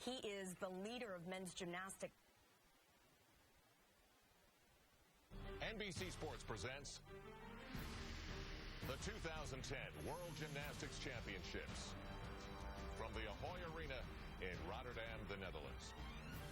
He is the leader of men's gymnastics. NBC Sports presents the 2010 World Gymnastics Championships from the Ahoy Arena in Rotterdam, the Netherlands.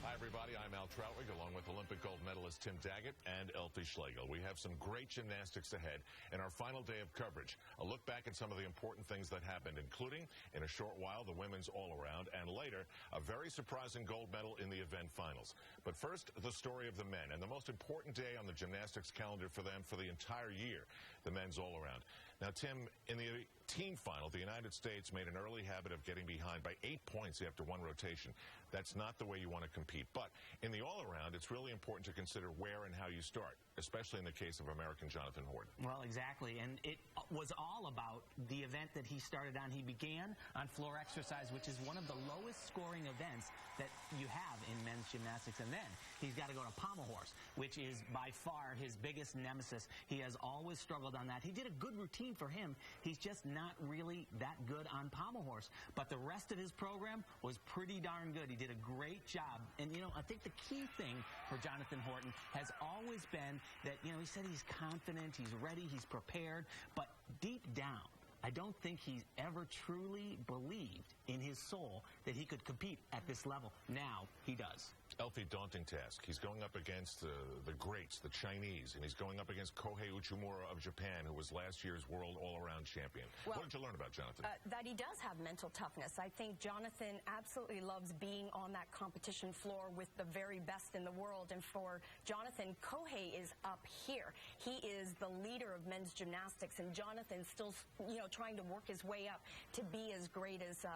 Hi, everybody. I'm Al Troutwig, along with Olympic gold medalist Tim Daggett and Elfie Schlegel. We have some great gymnastics ahead in our final day of coverage. A look back at some of the important things that happened, including, in a short while, the women's all-around, and later, a very surprising gold medal in the event finals. But first, the story of the men, and the most important day on the gymnastics calendar for them for the entire year, the men's all-around. Now, Tim, in the team final, the United States made an early habit of getting behind by 8 points after one rotation. That's not the way you want to compete. But in the all-around, it's really important to consider where and how you start, especially in the case of American Jonathan Horton. Well, exactly. And it was all about the event that he started on. He began on floor exercise, which is one of the lowest scoring events that you have in men's gymnastics. And then he's got to go to pommel horse, which is by far his biggest nemesis. He has always struggled on that. He did a good routine for him. He's just not really that good on pommel horse. But the rest of his program was pretty darn good. He did a great job. And, you know, I think the key thing for Jonathan Horton has always been that, you know, he said he's confident, he's ready, he's prepared, but deep down, I don't think he's ever truly believed in his soul that he could compete at this level. Now he does. Elfie, daunting task. He's going up against the greats, the Chinese, and he's going up against Kohei Uchimura of Japan, who was last year's world all-around champion. Well, what did you learn about Jonathan? That he does have mental toughness. I think Jonathan absolutely loves being on that competition floor with the very best in the world. And for Jonathan, Kohei is up here. He is the leader of men's gymnastics, and Jonathan's still, you know, trying to work his way up to be as great as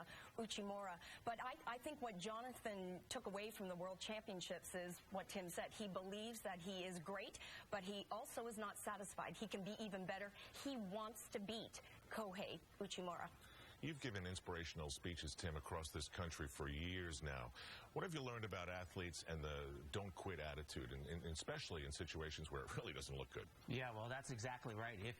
Uchimura. But I think what Jonathan took away from the World Championships is what Tim said. He believes that he is great, but he also is not satisfied. He can be even better. He wants to beat Kohei Uchimura. You've given inspirational speeches, Tim, across this country for years now. What have you learned about athletes and the don't quit attitude, and especially in situations where it really doesn't look good? Yeah, well, that's exactly right. If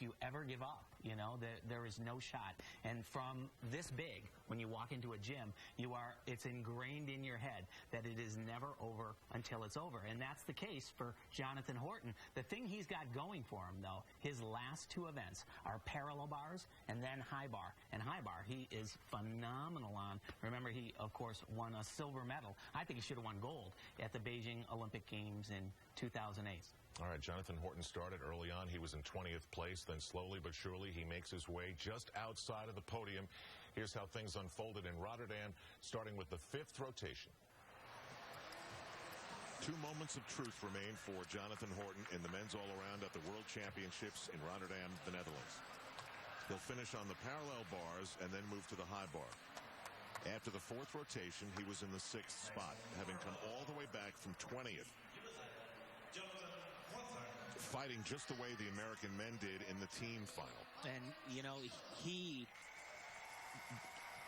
you ever give up, you know, there is no shot. And from this big, when you walk into a gym, it's ingrained in your head that it is never over until it's over. And that's the case for Jonathan Horton. The thing he's got going for him, though, his last two events are parallel bars and then high bar. And high bar, he is phenomenal on. Remember, he, of course, won a silver medal. I think he should have won gold at the Beijing Olympic Games in 2008. All right, Jonathan Horton started early on. He was in 20th place. Then slowly but surely, he makes his way just outside of the podium. Here's how things unfolded in Rotterdam, starting with the 5th rotation. 2 moments of truth remain for Jonathan Horton in the men's all-around at the World Championships in Rotterdam, the Netherlands. He'll finish on the parallel bars and then move to the high bar. After the 4th rotation, he was in the 6th spot, having come all the way back from 20th. Fighting just the way the American men did in the team final. And, you know, he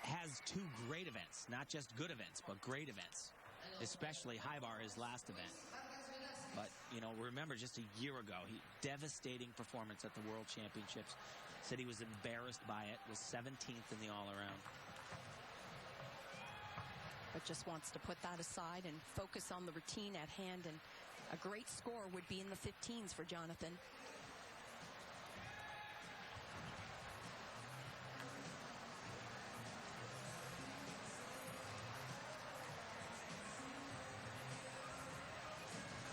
has 2 great events, not just good events, but great events, especially high bar, his last event. But, you know, remember just a year ago, devastating performance at the World Championships. Said he was embarrassed by it, was 17th in the all-around. But just wants to put that aside and focus on the routine at hand, and a great score would be in the 15s for Jonathan.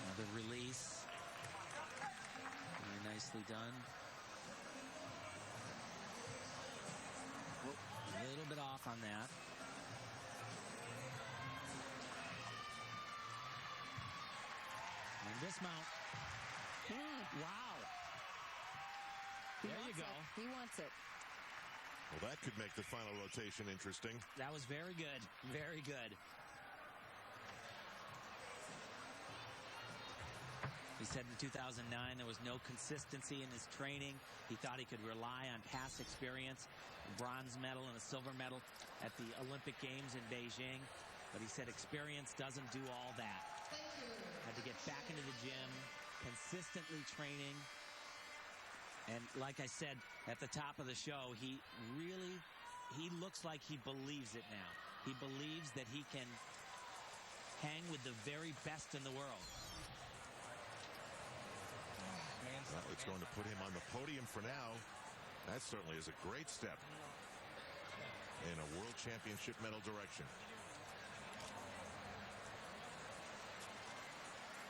Another release. Very nicely done. A little bit off on that. And dismount. Wow. There you go. He wants it. Well, that could make the final rotation interesting. That was very good. Very good. He said in 2009 there was no consistency in his training. He thought he could rely on past experience, a bronze medal and a silver medal at the Olympic Games in Beijing. But he said experience doesn't do all that. Had to get back into the gym, consistently training. And like I said at the top of the show, he looks like he believes it now. He believes that he can hang with the very best in the world. Well, it's going to put him on the podium for now. That certainly is a great step in a World Championship medal direction.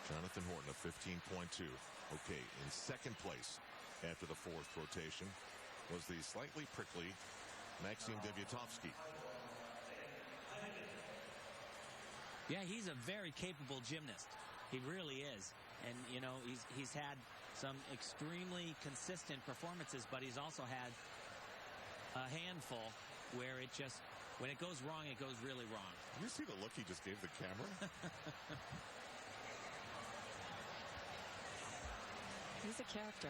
Jonathan Horton, a 15.2. Okay, in second place after the fourth rotation was the slightly prickly Maxim Deviatovsky. Yeah, he's a very capable gymnast. He really is. And, you know, he's had some extremely consistent performances, but he's also had a handful where it just, when it goes wrong, it goes really wrong. Did you see the look he just gave the camera? He's a character.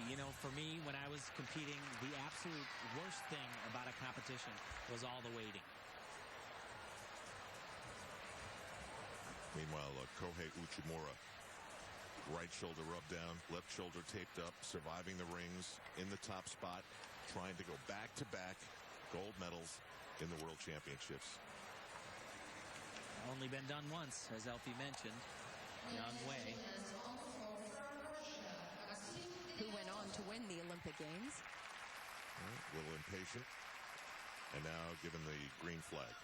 You know, for me, when I was competing, the absolute worst thing about a competition was all the waiting. Meanwhile, Kohei Uchimura, right shoulder rubbed down, left shoulder taped up, surviving the rings in the top spot, trying to go back-to-back gold medals in the World Championships. Only been done once, as Elfie mentioned. Young Wei. Who went on to win the Olympic Games. A little impatient. And now given the green flag.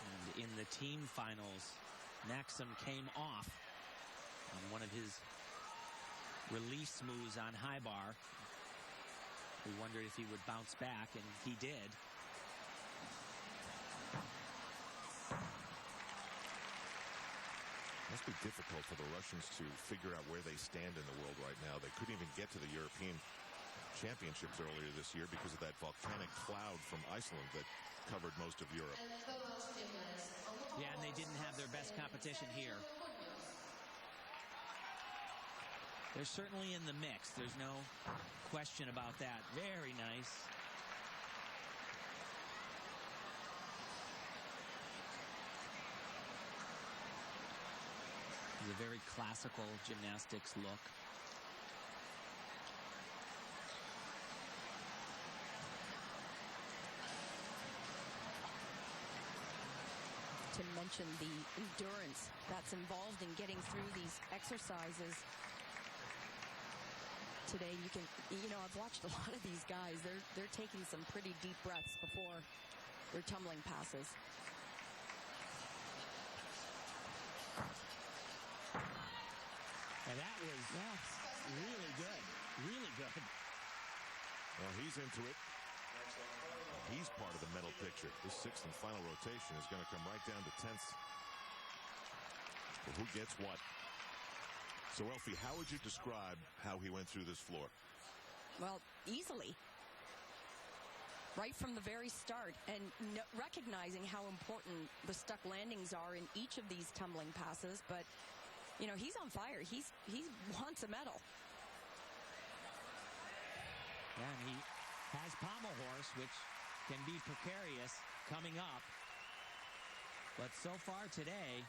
And in the team finals, Maxim came off on one of his release moves on high bar. We wondered if he would bounce back, and he did. Must be difficult for the Russians to figure out where they stand in the world right now. They couldn't even get to the European Championships earlier this year because of that volcanic cloud from Iceland that covered most of Europe. Yeah, and they didn't have their best competition here. They're certainly in the mix. There's no question about that. Very nice. It's a very classical gymnastics look. To mention the endurance that's involved in getting through these exercises. Today, I've watched a lot of these guys. They're taking some pretty deep breaths before their tumbling passes. And that was really good. Really good. Well, he's into it. He's part of the medal picture. This sixth and final rotation is going to come right down to tenths. Well, who gets what? So, Elfie, how would you describe how he went through this floor? Well, easily. Right from the very start, and recognizing how important the stuck landings are in each of these tumbling passes, but he's on fire. He wants a medal. Yeah, and he has pommel horse, which can be precarious coming up. But so far today,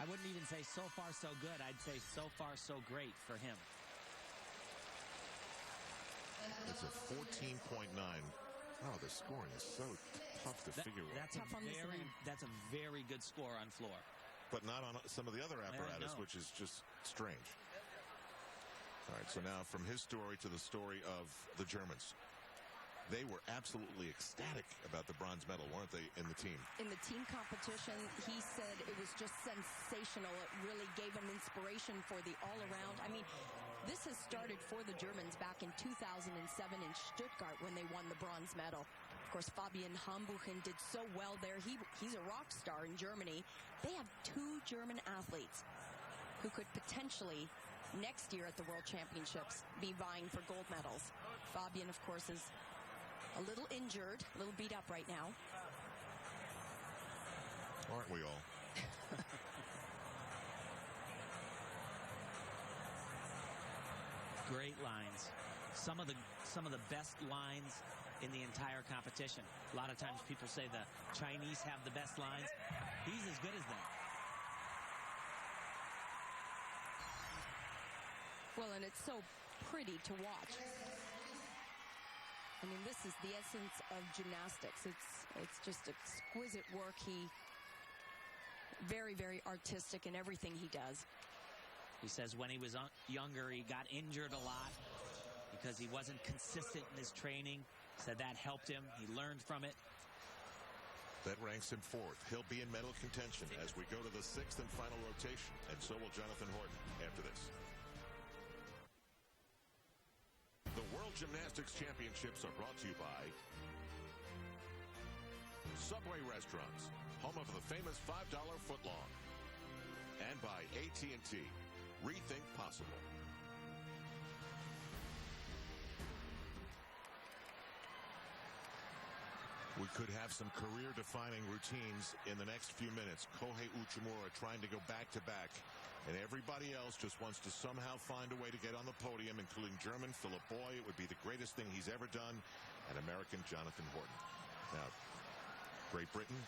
I wouldn't even say so far so good. I'd say so far so great for him. It's a 14.9. Oh, the scoring is so tough to figure out. That's a very good score on floor. But not on some of the other apparatus, which is just strange. All right, so now from his story to the story of the Germans. They were absolutely ecstatic about the bronze medal, weren't they, in the team? In the team competition, he said it was just sensational. It really gave him inspiration for the all-around. I mean, this has started for the Germans back in 2007 in Stuttgart when they won the bronze medal. Of course, Fabian Hambuchen did so well there. He's a rock star in Germany. They have two German athletes who could potentially, next year at the World Championships, be vying for gold medals. Fabian, of course, is a little injured, a little beat up right now. Aren't we all? Great lines. Some of the best lines in the entire competition. A lot of times people say the Chinese have the best lines. He's as good as them. Well, and it's so pretty to watch. I mean, this is the essence of gymnastics. It's just exquisite work. He very, very artistic in everything he does. He says when he was younger, he got injured a lot because he wasn't consistent in his training. Said that helped him. He learned from it. That ranks him fourth. He'll be in medal contention as we go to the sixth and final rotation, and so will Jonathan Horton after this. The World Gymnastics Championships are brought to you by Subway Restaurants, home of the famous $5 footlong, and by AT&T. Rethink possible. We could have some career-defining routines in the next few minutes. Kohei Uchimura trying to go back-to-back, and everybody else just wants to somehow find a way to get on the podium, including German Philip Boy. It would be the greatest thing he's ever done, and American Jonathan Horton. Now, Great Britain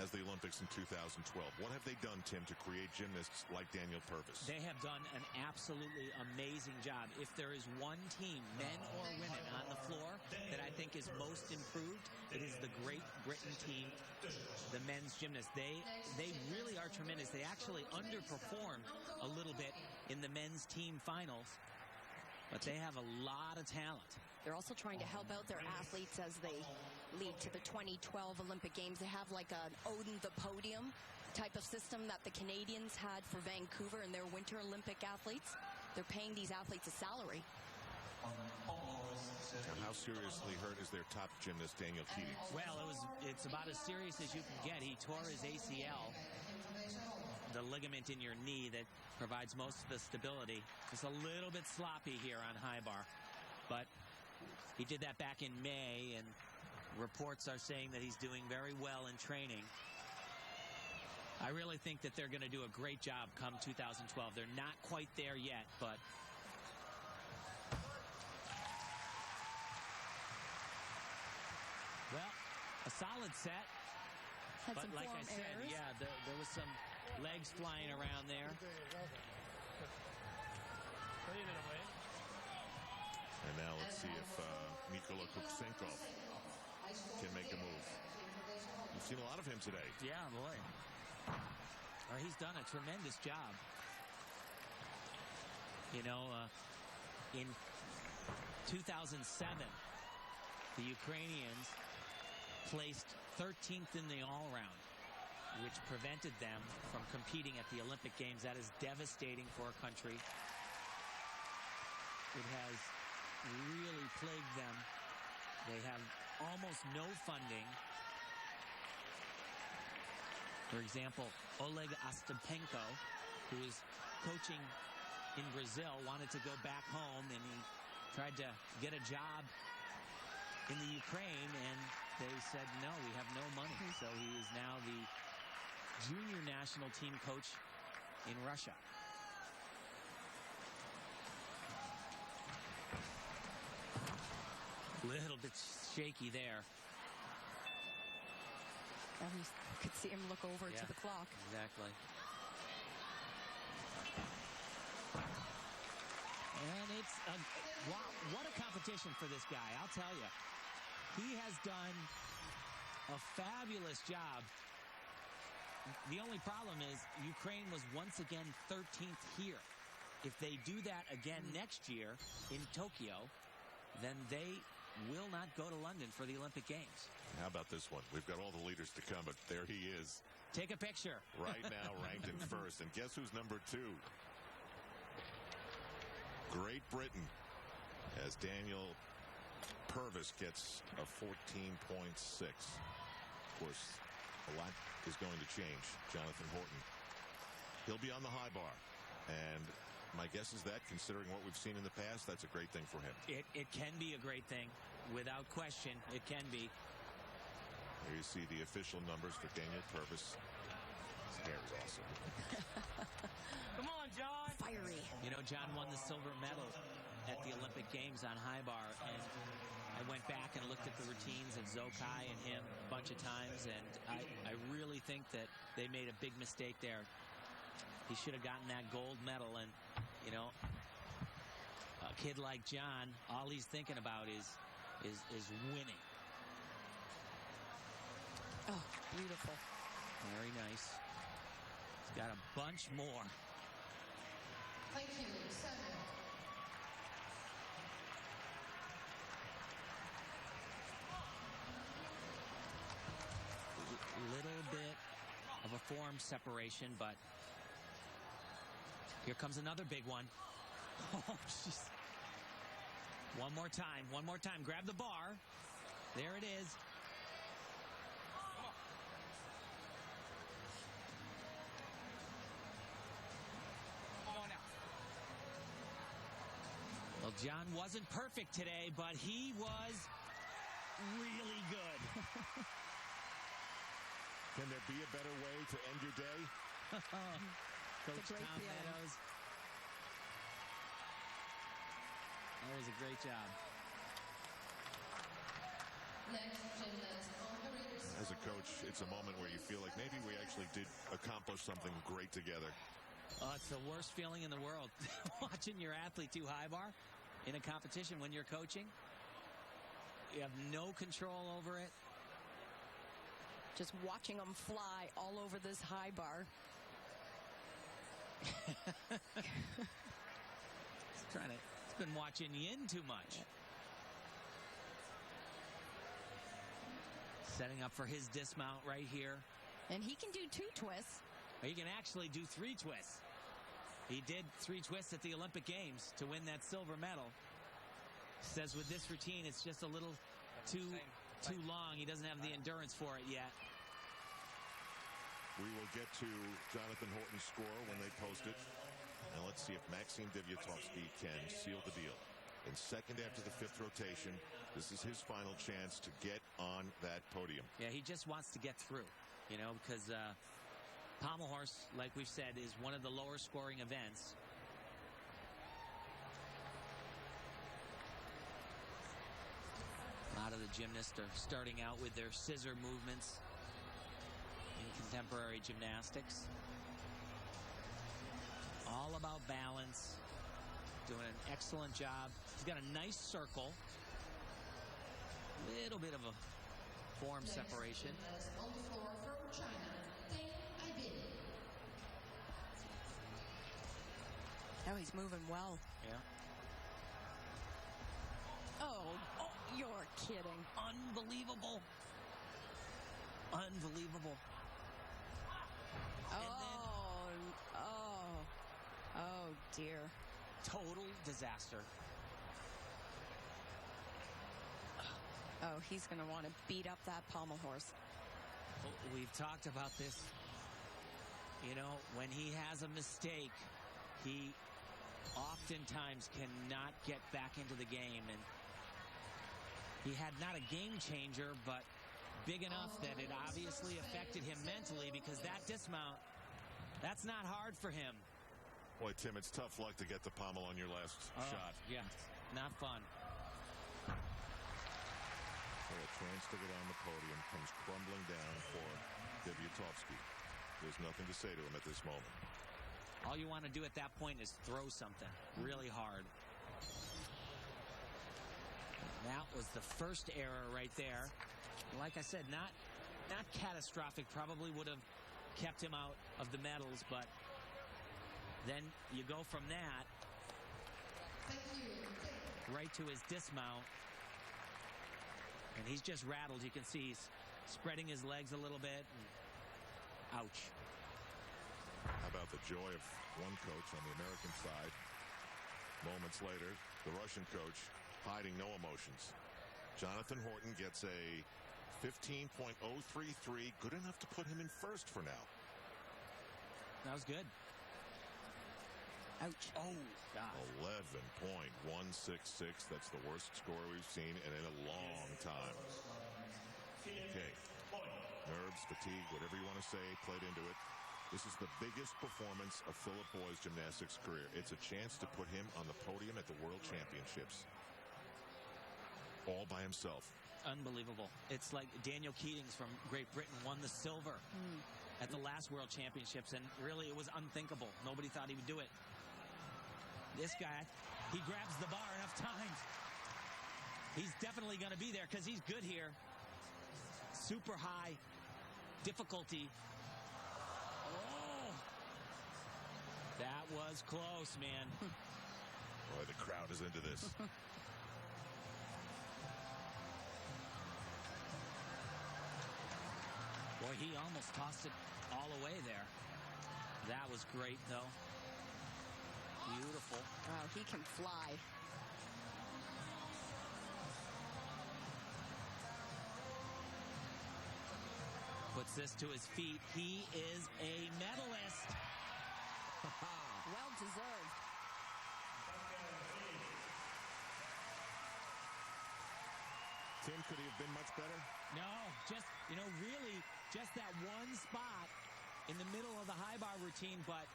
has the Olympics in 2012. What have they done, Tim, to create gymnasts like Daniel Purvis? They have done an absolutely amazing job. If there is one team, men or women, on the floor that I think is most improved, it is the Great Britain team, the men's gymnasts. They really are tremendous. They actually underperformed a little bit in the men's team finals, but they have a lot of talent. They're also trying to help out their athletes as they lead to the 2012 Olympic Games. They have like an Odin the Podium type of system that the Canadians had for Vancouver and their Winter Olympic athletes. They're paying these athletes a salary. Now, how seriously hurt is their top gymnast, Daniel Keating? Well, it's about as serious as you can get. He tore his ACL, the ligament in your knee that provides most of the stability. It's a little bit sloppy here on high bar, but he did that back in May, and reports are saying that he's doing very well in training. I really think that they're going to do a great job come 2012. They're not quite there yet, but well, a solid set. Had But some like I form said, errors. yeah, there was some legs flying around there. And now let's see if Nikola Kuksenkov can make a move. We've seen a lot of him today. Yeah, boy. He's done a tremendous job. You know, in 2007, the Ukrainians placed 13th in the all-round, which prevented them from competing at the Olympic Games. That is devastating for a country. It has really plagued them. They have almost no funding. For example, Oleg Ostapenko, who is coaching in Brazil, wanted to go back home, and he tried to get a job in the Ukraine, and they said, no, we have no money. So he is now the junior national team coach in Russia. Little bit shaky there. And you could see him look over to the clock. Exactly. And it's wow, what a competition for this guy, I'll tell you. He has done a fabulous job. The only problem is Ukraine was once again 13th here. If they do that again next year in Tokyo, then they will not go to London for the Olympic Games. How about this one? We've got all the leaders to come, but there he is. Take a picture. Right now ranked in first. And guess who's number 2? Great Britain, as Daniel Purvis gets a 14.6. Of course, a lot is going to change. Jonathan Horton, he'll be on the high bar. And my guess is that, considering what we've seen in the past, that's a great thing for him. It can be a great thing. Without question, it can be. Here you see the official numbers for Daniel Purvis. His hair is awesome. Come on, John. Fiery. You know, John won the silver medal at the Olympic Games on high bar, and I went back and looked at the routines of Zokai and him a bunch of times, and I really think that they made a big mistake there. He should have gotten that gold medal, and, you know, a kid like John, all he's thinking about is is winning. Oh, beautiful. Very nice. He's got a bunch more. Thank you, Samuel. Little bit of a form separation, but here comes another big one. Oh, jeez. One more time. Grab the bar. There it is. Well, John wasn't perfect today, but he was really good. Can there be a better way to end your day? Coach Tom Meadows. That was a great job. Next, gymnast on the ring. As a coach, it's a moment where you feel like maybe we actually did accomplish something great together. It's the worst feeling in the world. Watching your athlete do high bar in a competition when you're coaching. You have no control over it. Just watching them fly all over this high bar. It's been watching Yin too much. Setting up for his dismount right here. And he can do 2 twists. He can actually do 3 twists. He did 3 twists at the Olympic Games to win that silver medal. Says with this routine, it's just a little too long. He doesn't have the endurance for it yet. We will get to Jonathan Horton's score when they post it. And let's see if Maxime Deviatovsky can seal the deal. In second after the 5th rotation, this is his final chance to get on that podium. Yeah, he just wants to get through, you know, because pommel horse, like we've said, is one of the lower scoring events. A lot of the gymnasts are starting out with their scissor movements in contemporary gymnastics. All about balance. Doing an excellent job. He's got a nice circle. Little bit of a form separation. On the floor from China, Oh, he's moving well. Yeah. Oh, you're kidding. Unbelievable. Unbelievable. Oh, dear. Total disaster. Oh, he's going to want to beat up that pommel horse. We've talked about this. You know, when he has a mistake, he oftentimes cannot get back into the game. And he had not a game changer, but big enough that it obviously affected him mentally, because that dismount, that's not hard for him. Boy, Tim, it's tough luck to get the pommel on your last shot. Yeah, not fun. So a chance to get on the podium comes crumbling down for Deviatovsky. There's nothing to say to him at this moment. All you want to do at that point is throw something really hard. That was the first error right there. Like I said, not catastrophic. Probably would have kept him out of the medals, but then you go from that right to his dismount, and he's just rattled. You can see he's spreading his legs a little bit. And ouch. How about the joy of one coach on the American side? Moments later, the Russian coach hiding no emotions. Jonathan Horton gets a 15.033, good enough to put him in first for now. That was good. Ouch. Oh, God. 11.166. That's the worst score we've seen in a long time. Okay. Nerves, fatigue, whatever you want to say, played into it. This is the biggest performance of Philip Boy's gymnastics career. It's a chance to put him on the podium at the World Championships. All by himself. Unbelievable. It's like Daniel Keatings from Great Britain won the silver at the last World Championships, and really it was unthinkable. Nobody thought he would do it. This guy, he grabs the bar enough times. He's definitely going to be there because he's good here. Super high difficulty. Oh, that was close, man. Boy, the crowd is into this. Boy, he almost tossed it all away there. That was great, though. Beautiful. Wow, he can fly. Puts this to his feet. He is a medalist. Well deserved. Tim, could he have been much better? No, just, really just that one spot in the middle of the high bar routine, but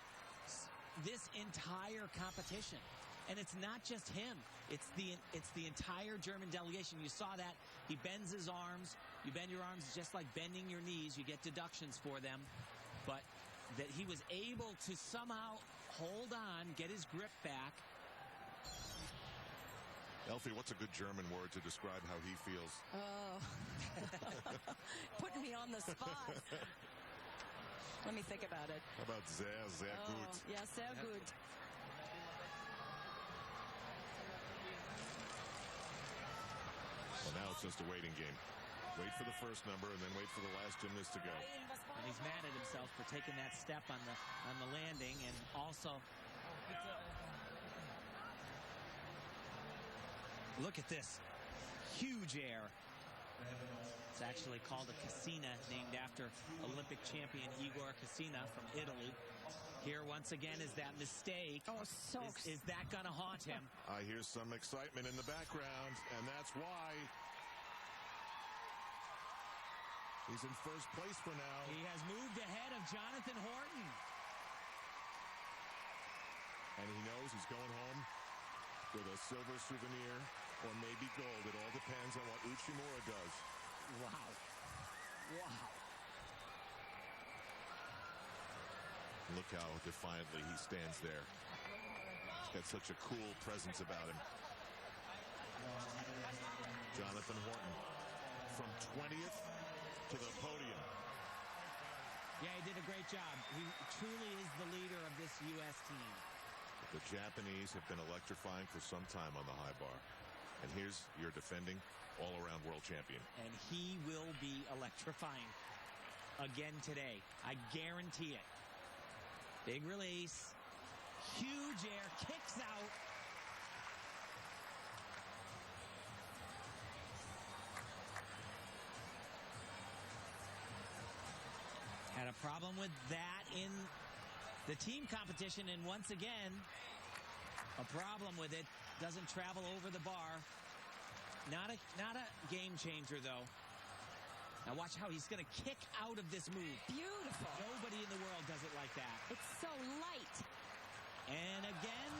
this entire competition. And it's not just him. It's the entire German delegation. You saw that. He bends his arms. You bend your arms just like bending your knees. You get deductions for them. But that he was able to somehow hold on, get his grip back. Elfie, what's a good German word to describe how he feels? Oh. Putting me on the spot. Let me think about it. How about sehr, sehr gut? Yeah, sehr gut. Well, now it's just a waiting game. Wait for the first number and then wait for the last gymnast to go. And he's mad at himself for taking that step on the landing, and also look at this huge air. It's actually called a Cassina, named after Olympic champion Igor Cassina from Italy. Here once again is that mistake. Oh, so is that going to haunt him? I hear some excitement in the background, and that's why. He's in first place for now. He has moved ahead of Jonathan Horton. And he knows he's going home with a silver souvenir or maybe gold. It all depends on what Uchimura does. Wow. Wow. Look how defiantly he stands there. He's got such a cool presence about him. Jonathan Horton from 20th to the podium. Yeah, he did a great job. He truly is the leader of this U.S. team. The Japanese have been electrifying for some time on the high bar. And here's your defending all-around world champion. And he will be electrifying again today. I guarantee it. Big release. Huge air. Kicks out. Had a problem with that in the team competition, and once again, a problem with it. Doesn't travel over the bar. Not a game changer, though. Now watch how he's going to kick out of this move. Beautiful. Nobody in the world does it like that. It's so light. And again.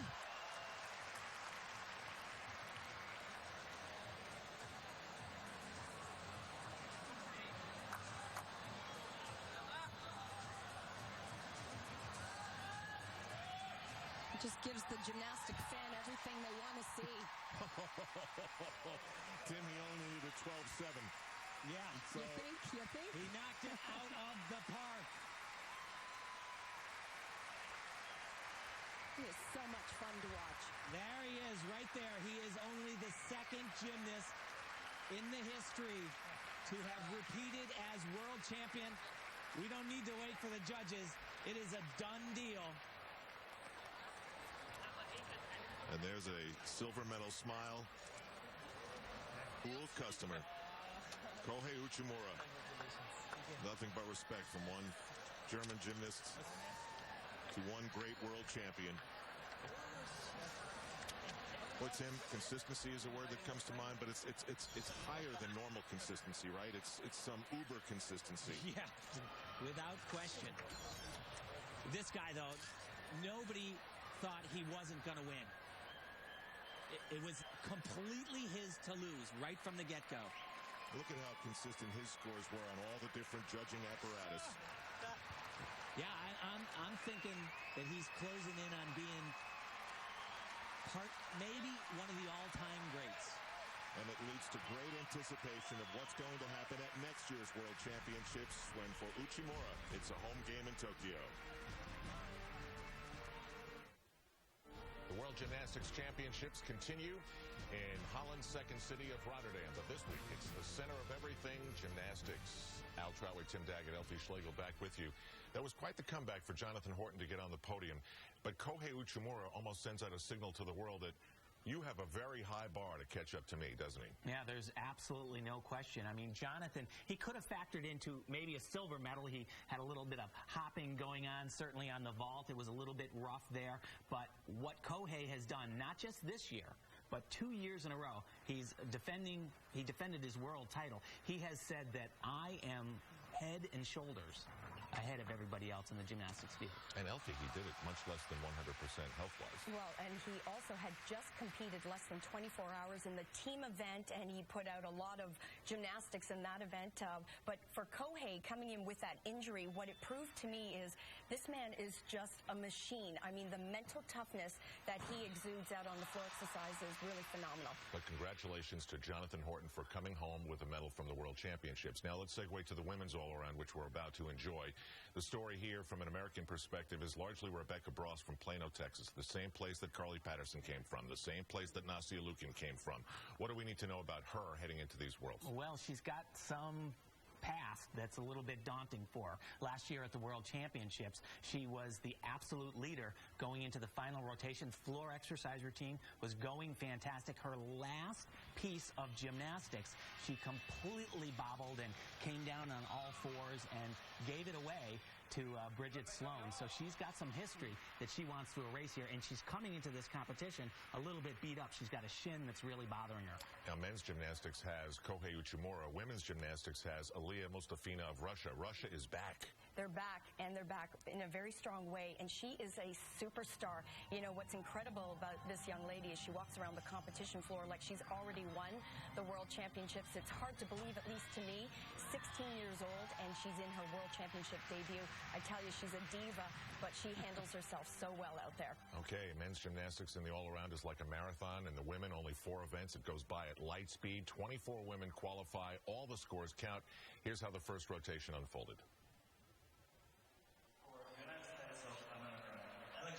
It just gives the gymnastic fan everything they want to see. Tim, he only needed 12-7. Yeah. So You think? He knocked it out of the park. He is so much fun to watch. There he is, right there. He is only the second gymnast in the history to have repeated as world champion. We don't need to wait for the judges. It is a done deal. And there's a silver medal smile. Cool customer. Kohei Uchimura. Nothing but respect from one German gymnast to one great world champion. Well, Tim, consistency is a word that comes to mind, but it's higher than normal consistency, right? It's some uber consistency. Yeah, without question. This guy, though, nobody thought he wasn't going to win. It was completely his to lose right from the get-go. Look at how consistent his scores were on all the different judging apparatus. Yeah, I'm thinking that he's closing in on being maybe one of the all-time greats. And it leads leads to great anticipation of what's going to happen at next year's World Championships when for Uchimura, it's a home game in Tokyo. The World Gymnastics Championships continue in Holland's second city of Rotterdam. But this week, it's the center of everything, gymnastics. Al Trowie, Tim Daggett, Elfie Schlegel back with you. That was quite the comeback for Jonathan Horton to get on the podium. But Kohei Uchimura almost sends out a signal to the world that you have a very high bar to catch up to me, doesn't he? Yeah, there's absolutely no question. I mean, Jonathan, he could have factored into maybe a silver medal. He had a little bit of hopping going on, certainly on the vault. It was a little bit rough there. But what Kohei has done, not just this year, but 2 years in a row, he defended his world title. He has said that I am head and shoulders ahead of everybody else in the gymnastics field. And Elfie, he did it much less than 100% health-wise. Well, and he also had just competed less than 24 hours in the team event, and he put out a lot of gymnastics in that event. But for Kohei, coming in with that injury, what it proved to me is this man is just a machine. I mean, the mental toughness that he exudes out on the floor exercise is really phenomenal. But congratulations to Jonathan Horton for coming home with a medal from the World Championships. Now let's segue to the women's all-around, which we're about to enjoy. The story here from an American perspective is largely Rebecca Bross from Plano, Texas, the same place that Carly Patterson came from, the same place that Nastia Liukin came from. What do we need to know about her heading into these Worlds? Well, she's got some past that's a little bit daunting for her. Last year at the World Championships, she was the absolute leader going into the final rotation. Floor exercise routine was going fantastic. Her last piece of gymnastics, she completely bobbled and came down on all fours and gave it away to Bridget Sloan. So she's got some history that she wants to erase here, and she's coming into this competition a little bit beat up. She's got a shin that's really bothering her. Now, men's gymnastics has Kohei Uchimura. Women's gymnastics has Mustafina of Russia. Russia is back. They're back, and they're back in a very strong way, and she is a superstar. You know, what's incredible about this young lady is she walks around the competition floor like she's already won the World Championships. It's hard to believe, at least to me, 16 years old, and she's in her World Championship debut. I tell you, she's a diva, but she handles herself so well out there. Okay, men's gymnastics in the all-around is like a marathon, and the women, only 4 events. It goes by at light speed. 24 women qualify. All the scores count. Here's how the first rotation unfolded.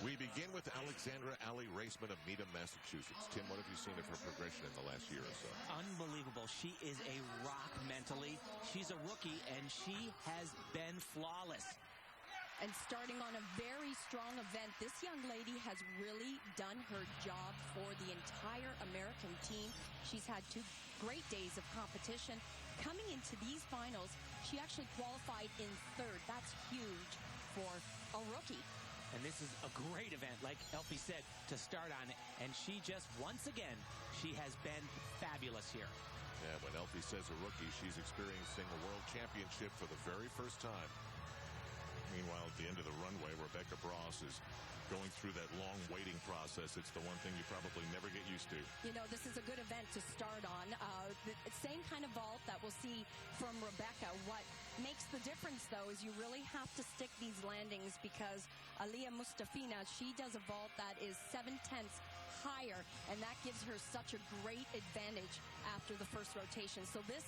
We begin with Alexandra Ali Raceman of Needham, Massachusetts. Tim, what have you seen of her progression in the last year or so? Unbelievable. She is a rock mentally. She's a rookie, and she has been flawless. And starting on a very strong event, this young lady has really done her job for the entire American team. She's had 2 great days of competition. Coming into these finals, she actually qualified in 3rd. That's huge for a rookie. And this is a great event, like Elfie said, to start on. And she just, once again, she has been fabulous here. Yeah, when Elfie says a rookie, she's experiencing a world championship for the very first time. Meanwhile, at the end of the runway, Rebecca Bross is going through that long waiting process. It's the one thing you probably never get used to. You know, this is a good event to start on. The same kind of vault that we'll see from Rebecca. What makes the difference, though, is you really have to stick these landings because Mustafina, she does a vault that is 7/10 higher, and that gives her such a great advantage after the first rotation. So this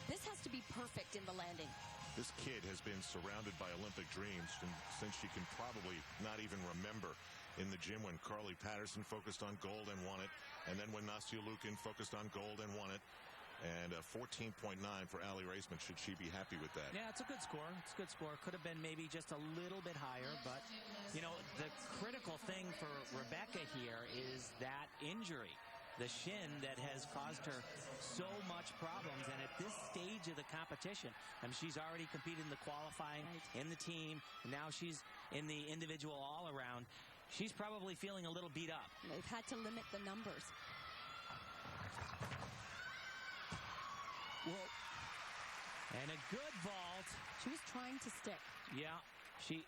has to be perfect in the landing. This kid has been surrounded by Olympic dreams since she can probably not even remember. In the gym when Carly Patterson focused on gold and won it, and then when Nastia Liukin focused on gold and won it. And a 14.9 for Ali Raceman. Should she be happy with that? Yeah, it's a good score. It's a good score. Could have been maybe just a little bit higher, but, you know, the critical thing for Rebecca here is that injury. The shin that has caused her so much problems, and at this stage of the competition, she's already competed in the qualifying, in the team, and now she's in the individual all-around. She's probably feeling a little beat up. They've had to limit the numbers. Whoa. And a good vault. She was trying to stick. Yeah, she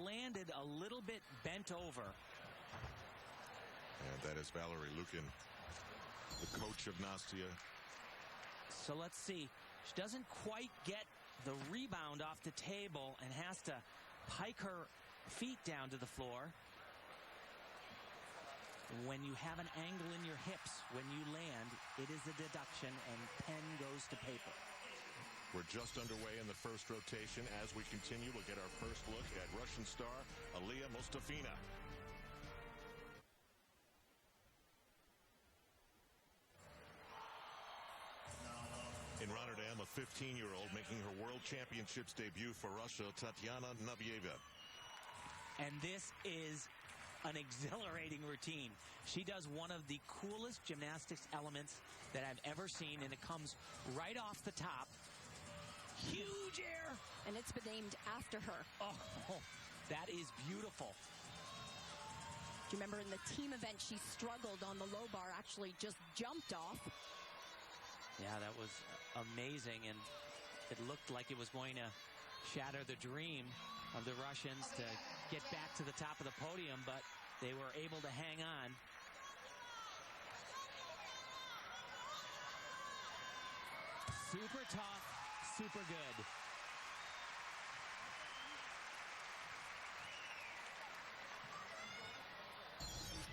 landed a little bit bent over. And that is Valerie Liukin, the coach of Nastia. So let's see. She doesn't quite get the rebound off the table and has to pike her feet down to the floor. When you have an angle in your hips when you land, it is a deduction, and pen goes to paper. We're just underway in the first rotation. As we continue, we'll get our first look at Russian star Aliyah Mustafina. In Rotterdam, a 15-year-old making her World Championships debut for Russia, Tatiana Nabieva. And this is an exhilarating routine. She does one of the coolest gymnastics elements that I've ever seen, and it comes right off the top. Huge air. And it's been named after her. Oh, that is beautiful. Do you remember in the team event, she struggled on the low bar, actually just jumped off. Yeah, that was amazing, and it looked like it was going to shatter the dream of the Russians to get back to the top of the podium, but they were able to hang on. Super tough, super good.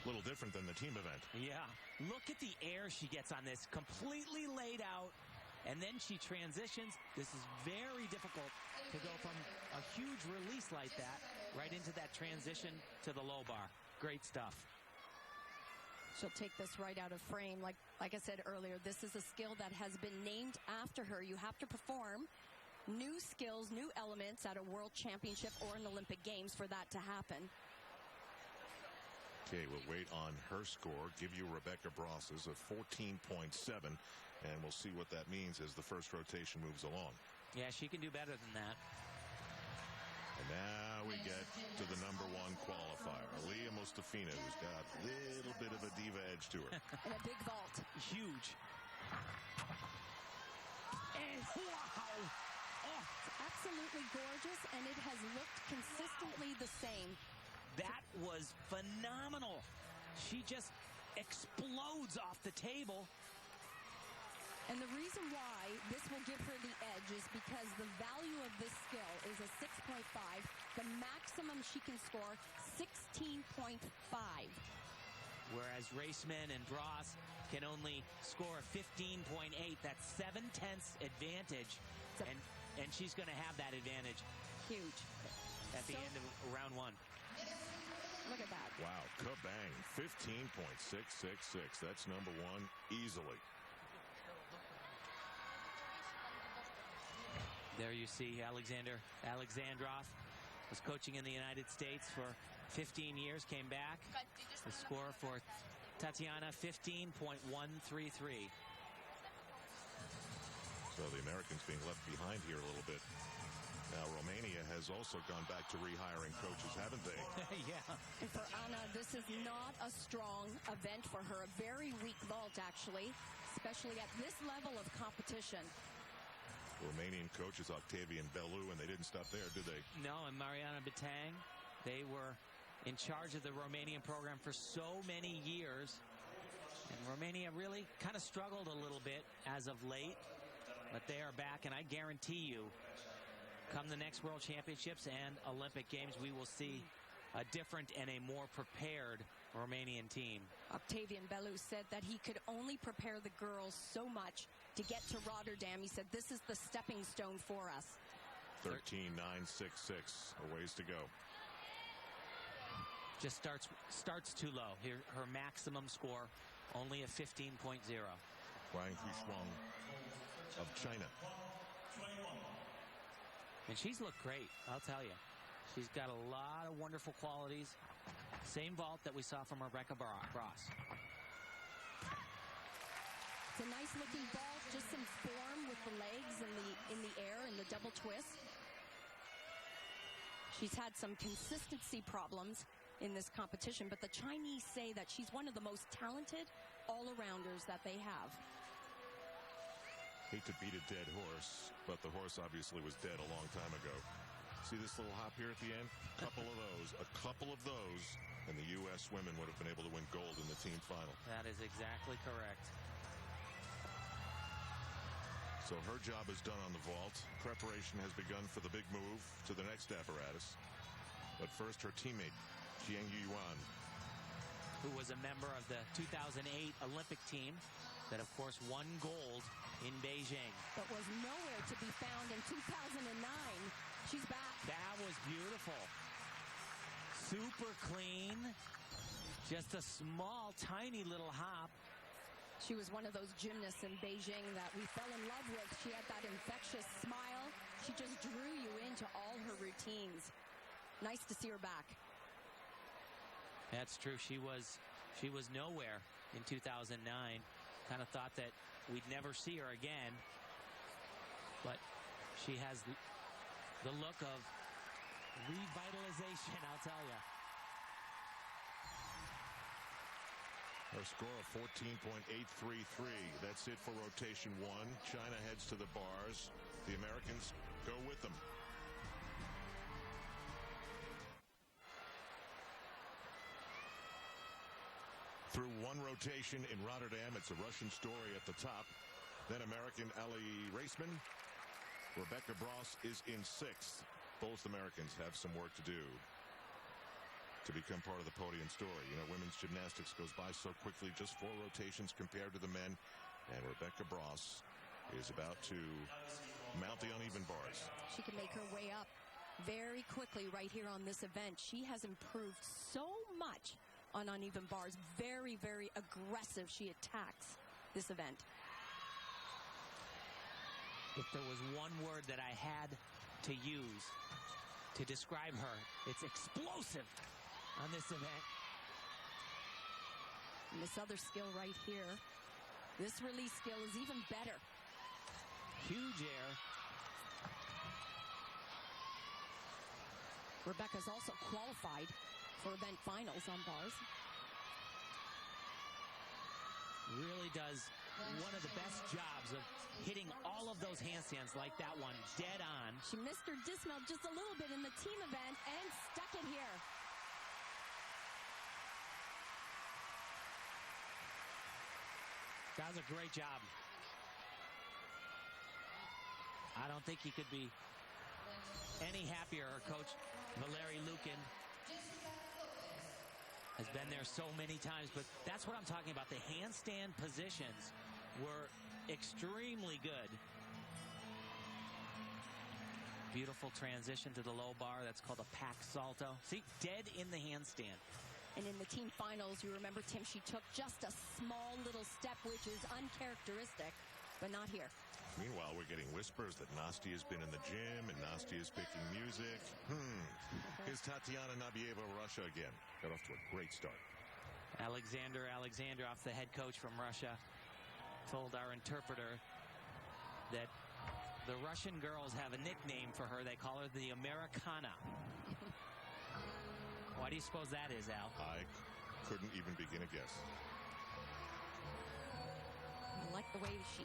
A little different than the team event. Yeah, look at the air she gets on this, completely laid out, and then she transitions. This is very difficult to go from a huge release like that right into that transition to the low bar. Great stuff. She'll take this right out of frame. Like I said earlier, this is a skill that has been named after her. You have to perform new skills, new elements at a World Championship or an Olympic Games for that to happen. Okay, we'll wait on her score. Give you Rebecca Bross's of 14.7, and we'll see what that means as the first rotation moves along. Yeah, she can do better than that. And now we get to the #1 qualifier, Aliyah Mustafina, who's got a little bit of a diva edge to her. And a big vault. Huge. And wow! Oh, it's absolutely gorgeous, and it has looked consistently the same. That was phenomenal. She just explodes off the table. And the reason why this will give her the edge is because the value of this skill is a 6.5. The maximum she can score, 16.5. Whereas Raceman and Bross can only score a 15.8. That's 7/10 advantage. And she's going to have that advantage. Huge. At the end of round 1. Look at that. Wow, kabang, 15.666. That's #1 easily. There you see Alexander Alexandrov was coaching in the United States for 15 years, came back. The score for Tatiana, 15.133. So the Americans being left behind here a little bit. Now, Romania has also gone back to rehiring coaches, haven't they? Yeah. And for Anna, this is not a strong event for her. A very weak vault, actually, especially at this level of competition. Romanian coach is Octavian Belu, and they didn't stop there, did they? No, and Mariana Betang, they were in charge of the Romanian program for so many years. And Romania really kind of struggled a little bit as of late, but they are back, and I guarantee you, come the next World Championships and Olympic Games, we will see a different and a more prepared Romanian team. Octavian Belu said that he could only prepare the girls so much to get to Rotterdam. He said this is the stepping stone for us. 13.966, a ways to go. Just starts too low. Here, her maximum score only a 15.0. Wang Huishuang of China. And she's looked great, I'll tell you. She's got a lot of wonderful qualities. Same vault that we saw from Rebecca Bross. It's a nice looking vault, just some form with the legs in the air and the double twist. She's had some consistency problems in this competition, but the Chinese say that she's one of the most talented all-arounders that they have. Hate to beat a dead horse, but the horse obviously was dead a long time ago. See this little hop here at the end? A couple of those, and the U.S. women would have been able to win gold in the team final. That is exactly correct. So her job is done on the vault. Preparation has begun for the big move to the next apparatus. But first, her teammate, Jiang Yuan, who was a member of the 2008 Olympic team, that, of course, won gold in Beijing. But was nowhere to be found in 2009. She's back. That was beautiful. Super clean. Just a small, tiny little hop. She was one of those gymnasts in Beijing that we fell in love with. She had that infectious smile. She just drew you into all her routines. Nice to see her back. That's true. She was nowhere in 2009. Kind of thought that we'd never see her again. But she has the look of revitalization, I'll tell you. Her score of 14.833. That's it for rotation 1. China heads to the bars. The Americans go with them. Through one rotation in Rotterdam, it's a Russian story at the top. Then American Ali Raceman. Rebecca Bross is in 6th. Both Americans have some work to do to become part of the podium story. You know, women's gymnastics goes by so quickly, just 4 rotations compared to the men. And Rebecca Bross is about to mount the uneven bars. She can make her way up very quickly right here on this event. She has improved so much on uneven bars. Very, very aggressive. She attacks this event. If there was one word that I had to use to describe her, it's explosive on this event. And this other skill right here, this release skill is even better. Huge air. Rebecca's also qualified for event finals on bars. Really does one of the best jobs of hitting all of those handstands like that one, dead on. She missed her dismount just a little bit in the team event and stuck it here. That was a great job. I don't think he could be any happier. Her coach, Valery Lukin, has been there so many times, but that's what I'm talking about. The handstand positions were extremely good. Beautiful transition to the low bar. That's called a pack salto. See, dead in the handstand. And in the team finals, you remember, Tim, she took just a small little step, which is uncharacteristic, but not here. Meanwhile, we're getting whispers that Nasty has been in the gym and Nasty is picking music. Here's Tatiana Nabieva, Russia again. Got off to a great start. Alexander off the head coach from Russia, told our interpreter that the Russian girls have a nickname for her. They call her the Americana. Why do you suppose that is, Al? I couldn't even begin to guess. I like the way she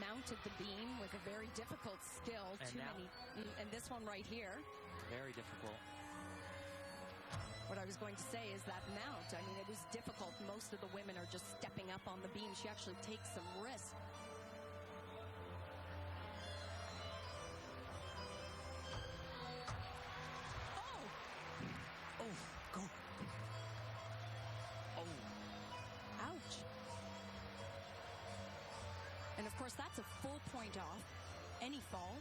mounted the beam with a very difficult skill. And this one right here. Very difficult. What I was going to say is that mount, I mean, it was difficult. Most of the women are just stepping up on the beam. She actually takes some risk. And of course, that's a full point off. Any fall,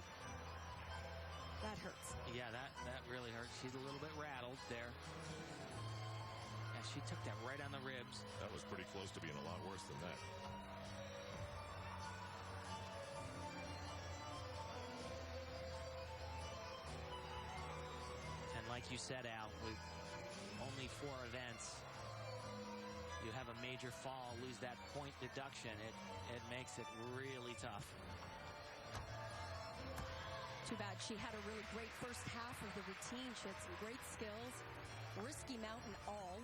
that hurts. Yeah, that really hurts. She's a little bit rattled there. Yeah, she took that right on the ribs. That was pretty close to being a lot worse than that. And like you said, Al, with only 4 events, you have a major fall, lose that point deduction. It makes it really tough. Too bad. She had a really great first half of the routine. She had some great skills. Risky mountain all.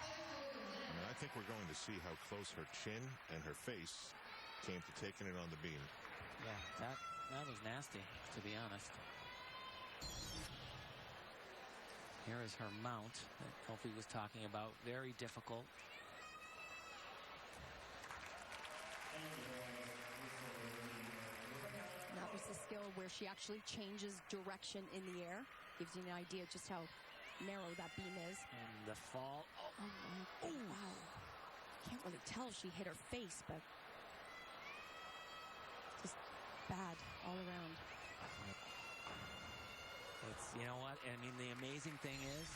And I think we're going to see how close her chin and her face came to taking it on the beam. Yeah, that was nasty, to be honest. Here is her mount that Kofi was talking about. Very difficult. And that was the skill where she actually changes direction in the air. Gives you an idea just how narrow that beam is. And the fall. Oh, wow. tell she hit her face, but just bad all around. It's, you know what, I mean, the amazing thing is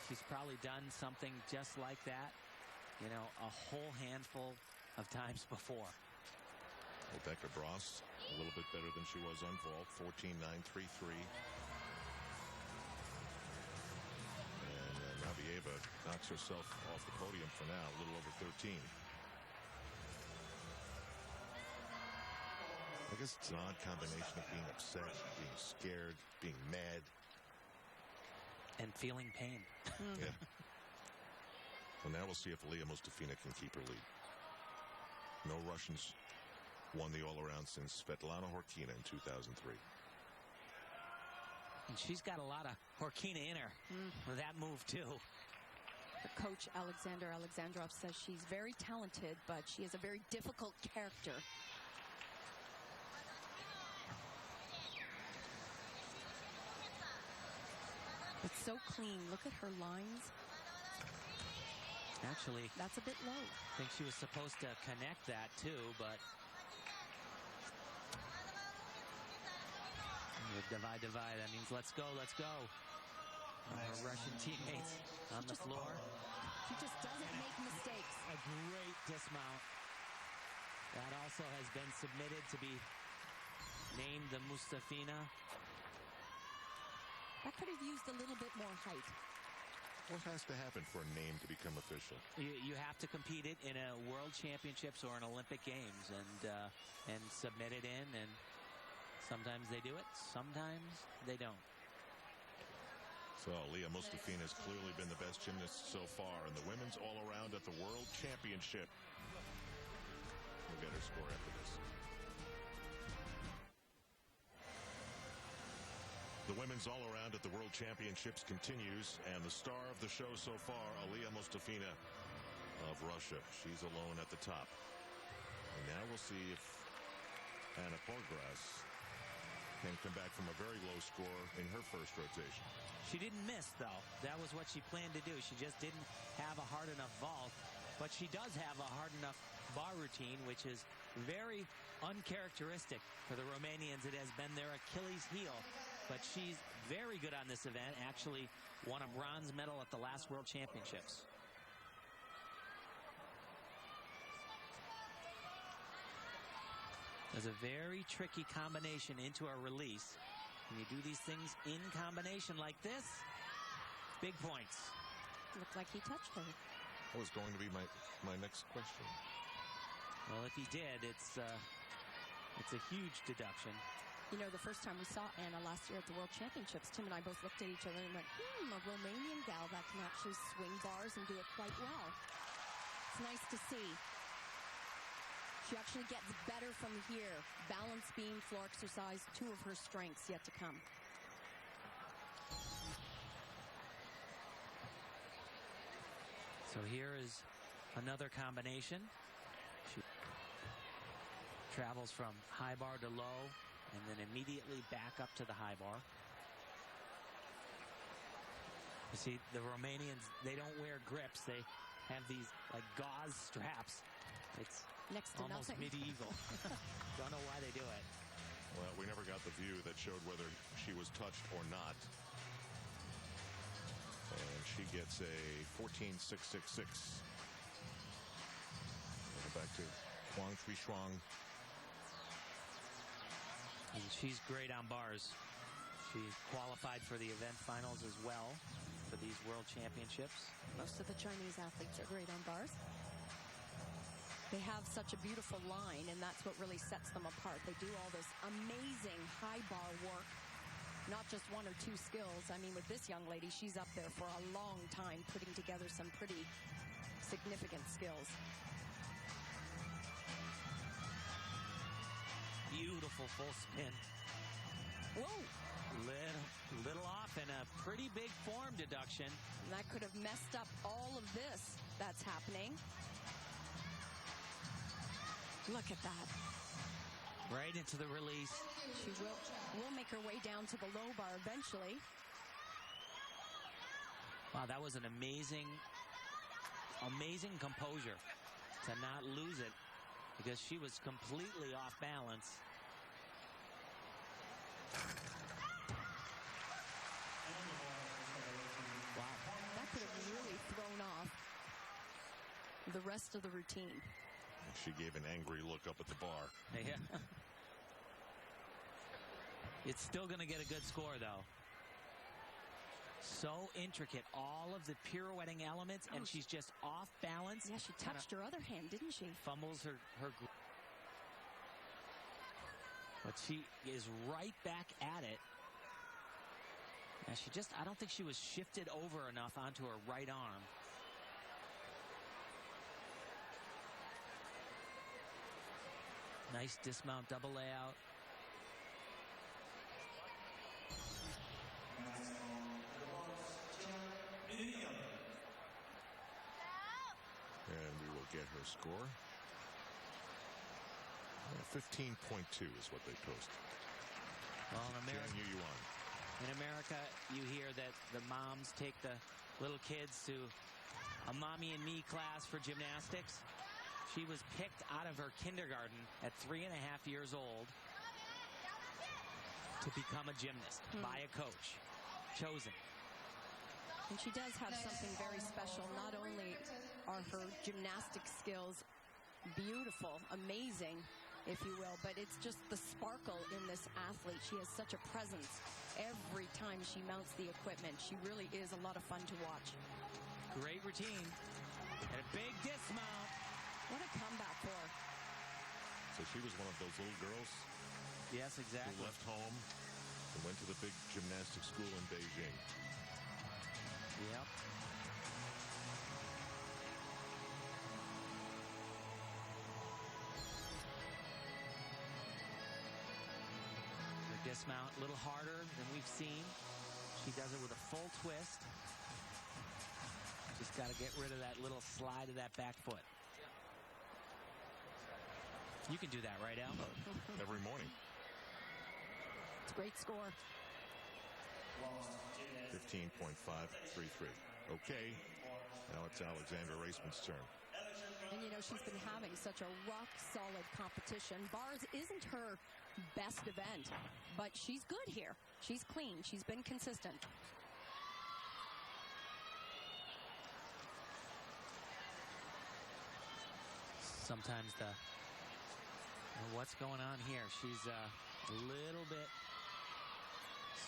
she's probably done something just like that, you know, a whole handful of times before. Rebecca Bross, a little bit better than she was on vault, 14.933. And Nabieva knocks herself off the podium for now, a little over 13. I guess it's an odd combination of being upset, being scared, being mad. And feeling pain. Yeah. Well, now we'll see if Leah Mustafina can keep her lead. No Russians won the all-around since Svetlana Horkina in 2003. And she's got a lot of Horkina in her with that move, too. Her coach, Alexander Alexandrov, says she's very talented, but she is a very difficult character. It's so clean. Look at her lines. Actually, that's a bit low. I think she was supposed to connect that, too, but divide. That means let's go. Our Russian teammates on the floor. She just doesn't make mistakes. A great dismount. That also has been submitted to be named the Mustafina. That could have used a little bit more height. What has to happen for a name to become official? You have to compete it in a World Championships or an Olympic Games and submit it in, and sometimes they do it, sometimes they don't. So Leah Mustafina has clearly been the best gymnast so far in the women's all-around at the World Championship. We'll get her score after this. The women's all-around at the World Championships continues, and the star of the show so far, Leah Mustafina of Russia. She's alone at the top. And now we'll see if Anna Pogras can come back from a very low score in her first rotation. She didn't miss, though. That was what she planned to do. She just didn't have a hard enough vault, but she does have a hard enough bar routine, which is very uncharacteristic for the Romanians. It has been their Achilles heel. But she's very good on this event, actually won a bronze medal at the last World Championships. There's a very tricky combination into a release. When you do these things in combination like this, big points. Looked like he touched her. That was going to be my next question. Well, if he did, it's a huge deduction. You know, the first time we saw Anna last year at the World Championships, Tim and I both looked at each other and went, a Romanian gal that can actually swing bars and do it quite well. It's nice to see. She actually gets better from here. Balance beam, floor exercise, two of her strengths yet to come. So here is another combination. She travels from high bar to low, and then immediately back up to the high bar. You see, the Romanians, they don't wear grips. They have these, like, gauze straps. It's next to almost nothing. medieval. Don't know why they do it. Well, we never got the view that showed whether she was touched or not. And she gets a 14.666. Back to Huang Shuang. And she's great on bars. She qualified for the event finals as well for these World Championships. Most of the Chinese athletes are great on bars. They have such a beautiful line, and that's what really sets them apart. They do all this amazing high bar work, not just one or two skills. I mean, with this young lady, she's up there for a long time putting together some pretty significant skills. Beautiful full spin. Whoa! Little off and a pretty big form deduction. And that could have messed up all of this that's happening. Look at that. Right into the release. She will make her way down to the low bar eventually. Wow, that was an amazing composure to to not lose it because she was completely off balance. Wow. That could have really thrown off the rest of the routine. She gave an angry look up at the bar. Yeah. It's still going to get a good score, though. So intricate, all of the pirouetting elements, and she's just off balance. Yeah, she touched her other hand, didn't she? Fumbles her. But she is right back at it. And she just, I don't think she was shifted over enough onto her right arm. Nice dismount double layout. And we will get her score. 15.2 is what they post. Well, In America, you hear that the moms take the little kids to a mommy and me class for gymnastics. She was picked out of her kindergarten at 3.5 years old to become a gymnast by a coach. Chosen. And she does have something very special. Not only are her gymnastic skills beautiful, amazing, if you will, but it's just the sparkle in this athlete. She has such a presence every time she mounts the equipment. She really is a lot of fun to watch. Great routine. And a big dismount. What a comeback for her. So she was one of those little girls Yes, exactly. who left home and went to the big gymnastics school in Beijing. Yep. Her dismount a little harder than we've seen. She does it with a full twist. Just got to get rid of that little slide of that back foot. You can do that, right, Al? Every morning. It's a great score. 15.533. Okay. Now it's Alexandra Raceman's turn. And, you know, she's been having such a rock-solid competition. Bars isn't her best event, but she's good here. She's clean. She's been consistent. Sometimes what's going on here? She's a little bit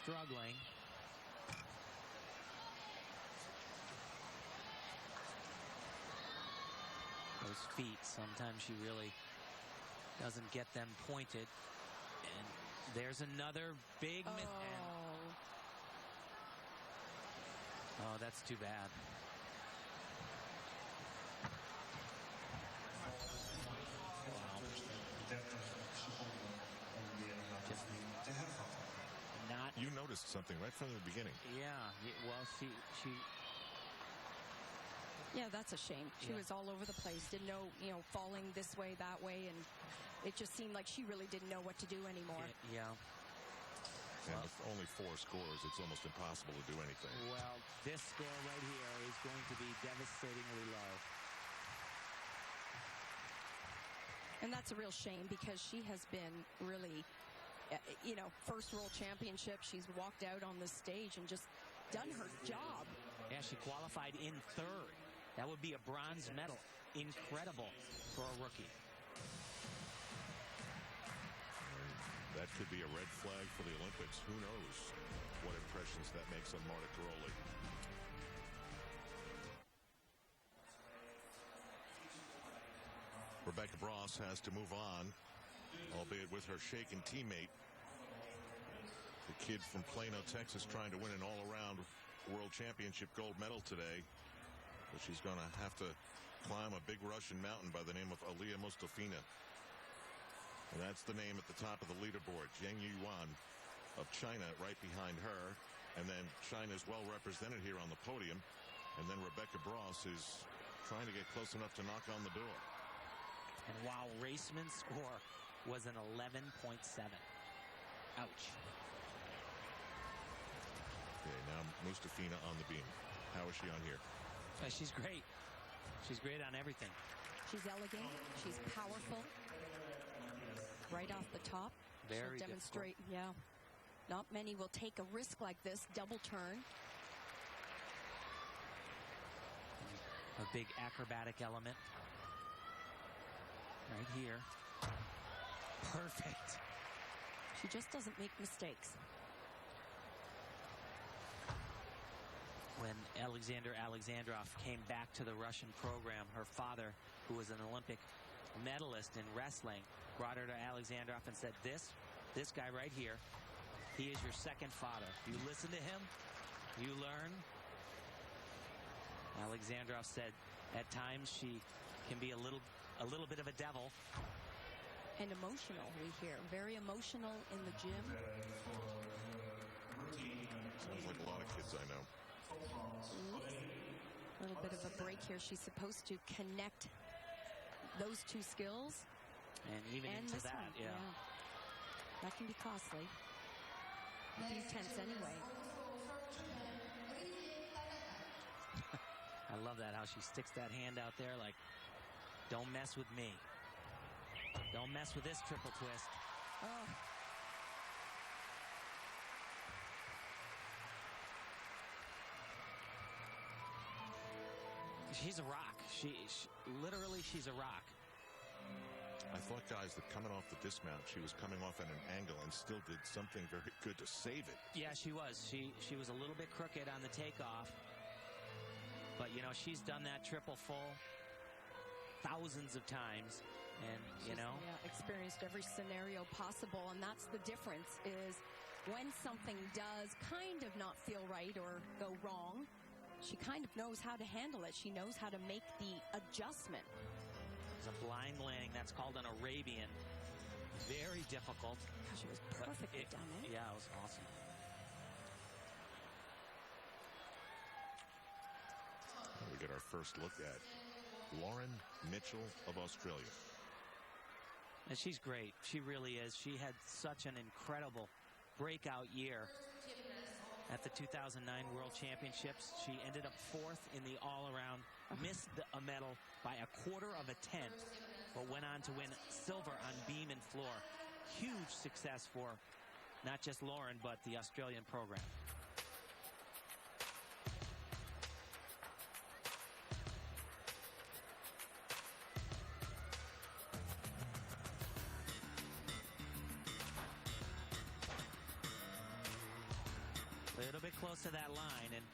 struggling. Those feet, sometimes she really doesn't get them pointed. And there's another big miss. Oh, that's too bad. Not. You noticed something right from the beginning. Yeah. Well, she. Yeah, that's a shame. She was all over the place. Didn't know, falling this way, that way, and it just seemed like she really didn't know what to do anymore. Yeah. And with only 4 scores, it's almost impossible to do anything. Well, this score right here is going to be devastatingly low. And that's a real shame because she has been really, first world championship. She's walked out on the stage and just done her job. Yeah, she qualified in 3rd. That would be a bronze medal. Incredible for a rookie. That could be a red flag for the Olympics. Who knows what impressions that makes on Marta Karolyi. Rebecca Bross has to move on, albeit with her shaken teammate. The kid from Plano, Texas, trying to win an all-around World Championship gold medal today. But she's going to have to climb a big Russian mountain by the name of Aliyah Mustafina. And that's the name at the top of the leaderboard. Zheng Yuan of China right behind her. And then China's well represented here on the podium. And then Rebecca Bross is trying to get close enough to knock on the door. And wow, Raceman's score was an 11.7. Ouch. Okay, now Mustafina on the beam. How is she on here? She's great. She's great on everything. She's elegant. She's powerful. Right off the top. Very She'll demonstrate, yeah. Not many will take a risk like this, double turn. A big acrobatic element. Right here. Perfect. She just doesn't make mistakes. When Alexander Alexandrov came back to the Russian program, her father, who was an Olympic medalist in wrestling, brought her to Alexandrov and said, this guy right here, he is your second father. You listen to him, you learn. Alexandrov said at times she can be a little bit of a devil. And emotional, we hear. Very emotional in the gym. Sounds like a lot of kids I know. A little bit of a break here. She's supposed to connect those two skills. And even into this that, one, yeah. That can be costly. A few tenths anyway. I love that, how she sticks that hand out there like, don't mess with me. Don't mess with this triple twist. Oh. She's a rock. Literally, she's a rock. I thought, guys, that coming off the dismount, she was coming off at an angle and still did something very good to save it. Yeah, she was. She was a little bit crooked on the takeoff. But, you know, she's done that triple full thousands of times. And, you know. Yeah, experienced every scenario possible. And that's the difference, is when something does kind of not feel right or go wrong, she kind of knows how to handle it. She knows how to make the adjustment. It's a blind landing. That's called an Arabian. Very difficult. She was perfectly done it. Yeah, it was awesome. We get our first look at Lauren Mitchell of Australia. And she's great. She really is. She had such an incredible breakout year at the 2009 World Championships. She ended up 4th in the all-around, missed a medal by a quarter of a tenth, but went on to win silver on beam and floor. Huge success for not just Lauren, but the Australian program. A little bit close to that line and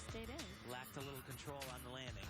Stayed in. lacked a little control on the landing.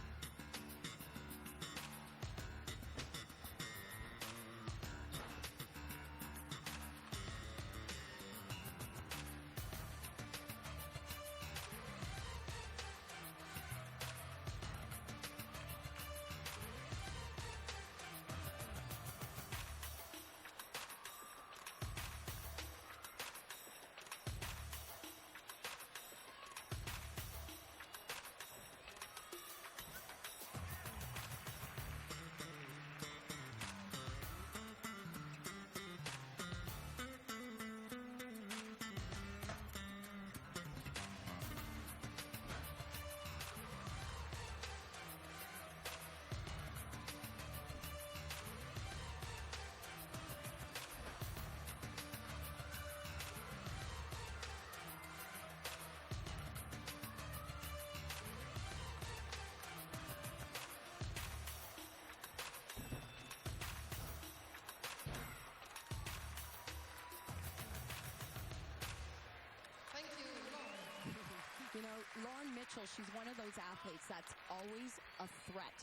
You know, Lauren Mitchell, she's one of those athletes that's always a threat.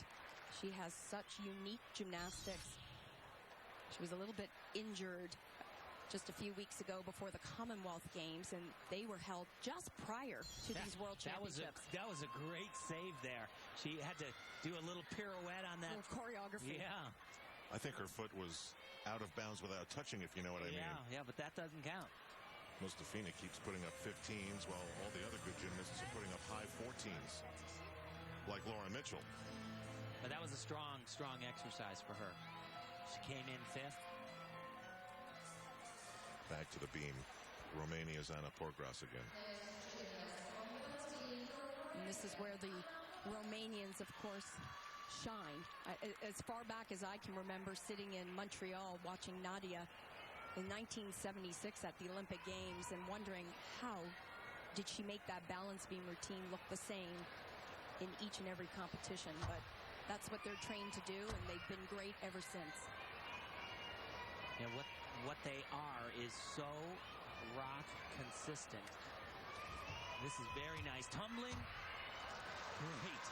She has such unique gymnastics. She was a little bit injured just a few weeks ago before the Commonwealth Games, and they were held just prior to these World Championships. That was a great save there. She had to do a little pirouette on that. A little choreography. Yeah. I think her foot was out of bounds without touching, if you know what I mean. Yeah, but that doesn't count. Mustafina keeps putting up 15s while all the other good gymnasts are putting up high 14s, like Lauren Mitchell. But that was a strong exercise for her. She came in 5th. Back to the beam. Romania's Anna Porgras again. And this is where the Romanians, of course, shine. As far back as I can remember, sitting in Montreal watching Nadia in 1976 at the Olympic Games and wondering how did she make that balance beam routine look the same in each and every competition. But that's what they're trained to do, and they've been great ever since. And what they are is so rock consistent. This is very nice. Tumbling. Great.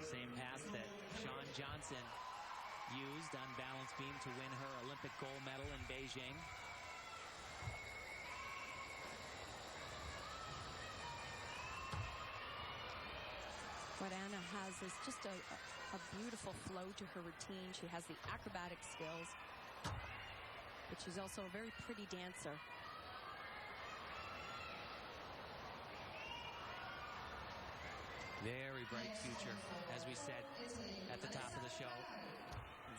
Same pass that Shawn Johnson used on balance beam to win her Olympic gold medal in Beijing. What Anna has is just a beautiful flow to her routine. She has the acrobatic skills, but she's also a very pretty dancer. Very bright future, as we said at the top of the show.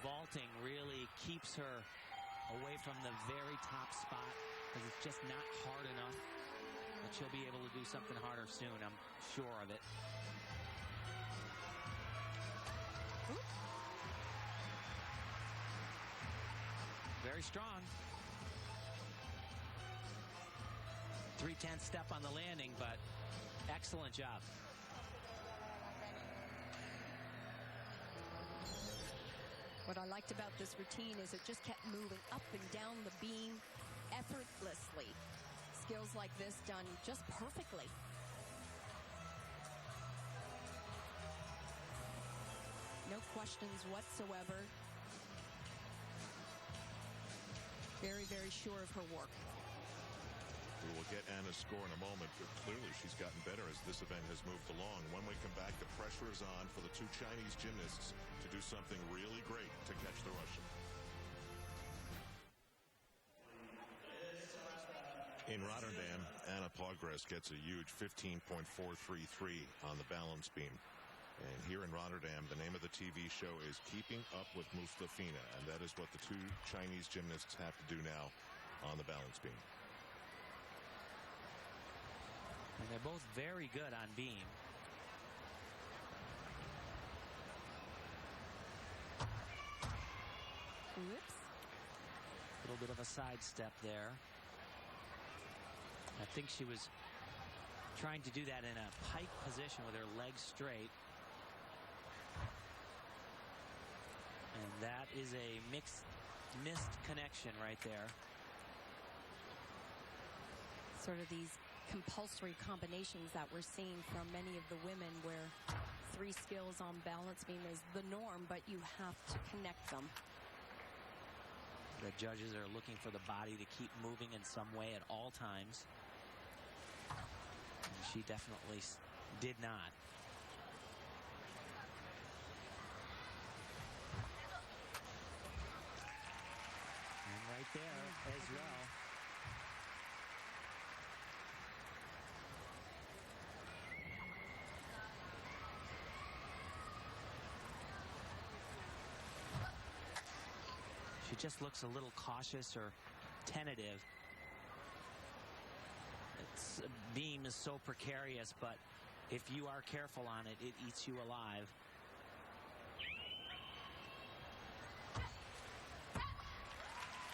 Vaulting really keeps her away from the very top spot because it's just not hard enough. But she'll be able to do something harder soon, I'm sure of it. Very strong. 3/10 step on the landing, but excellent job. What I liked about this routine is it just kept moving up and down the beam effortlessly. Skills like this done just perfectly. No questions whatsoever. Very, very sure of her work. We will get Anna's score in a moment, but clearly she's gotten better as this event has moved along. When we come back, the pressure is on for the two Chinese gymnasts to do something really great to catch the Russian. In Rotterdam, Anna Pogres gets a huge 15.433 on the balance beam. And here in Rotterdam, the name of the TV show is Keeping Up with Mustafina, and that is what the two Chinese gymnasts have to do now on the balance beam. And they're both very good on beam. Whoops. A little bit of a sidestep there. I think she was trying to do that in a pike position with her legs straight. And that is a missed connection right there. Sort of these compulsory combinations that we're seeing from many of the women where 3 skills on balance beam is the norm, but you have to connect them. The judges are looking for the body to keep moving in some way at all times. And she definitely did not. And right there as well. She just looks a little cautious or tentative. Beam is so precarious, but if you are careful on it, it eats you alive.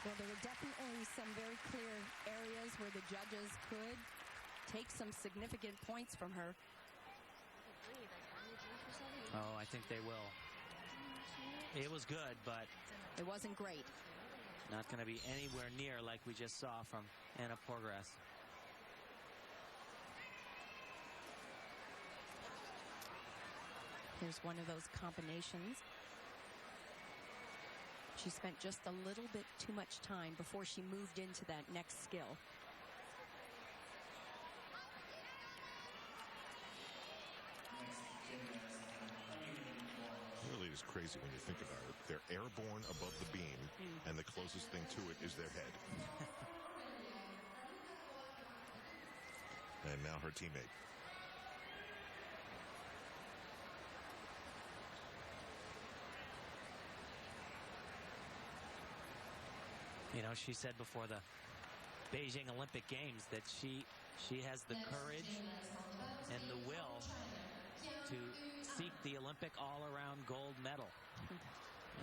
Well, there were definitely some very clear areas where the judges could take some significant points from her. Oh, I think they will. It was good, but it wasn't great. Not going to be anywhere near like we just saw from Anna Pogres. Here's one of those combinations. She spent just a little bit too much time before she moved into that next skill. Really is crazy when you think about it. They're airborne above the beam, and the closest thing to it is their head. And now her teammate. You know, she said before the Beijing Olympic Games that she has the courage and the will to seek the Olympic all-around gold medal.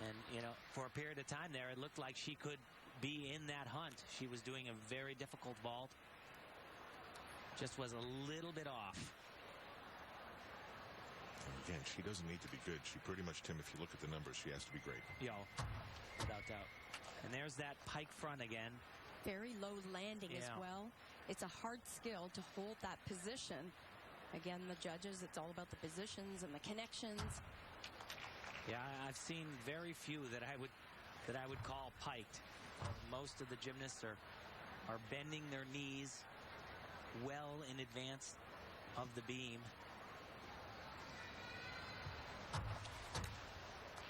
And, you know, for a period of time there, it looked like she could be in that hunt. She was doing a very difficult vault. Just was a little bit off. Again, she doesn't need to be good. She pretty much, Tim, if you look at the numbers, she has to be great. Yo, without doubt. And there's that pike front again. Very low landing as well. It's a hard skill to hold that position. Again, the judges, it's all about the positions and the connections. Yeah, I've seen very few that I would call piked. Most of the gymnasts are bending their knees well in advance of the beam.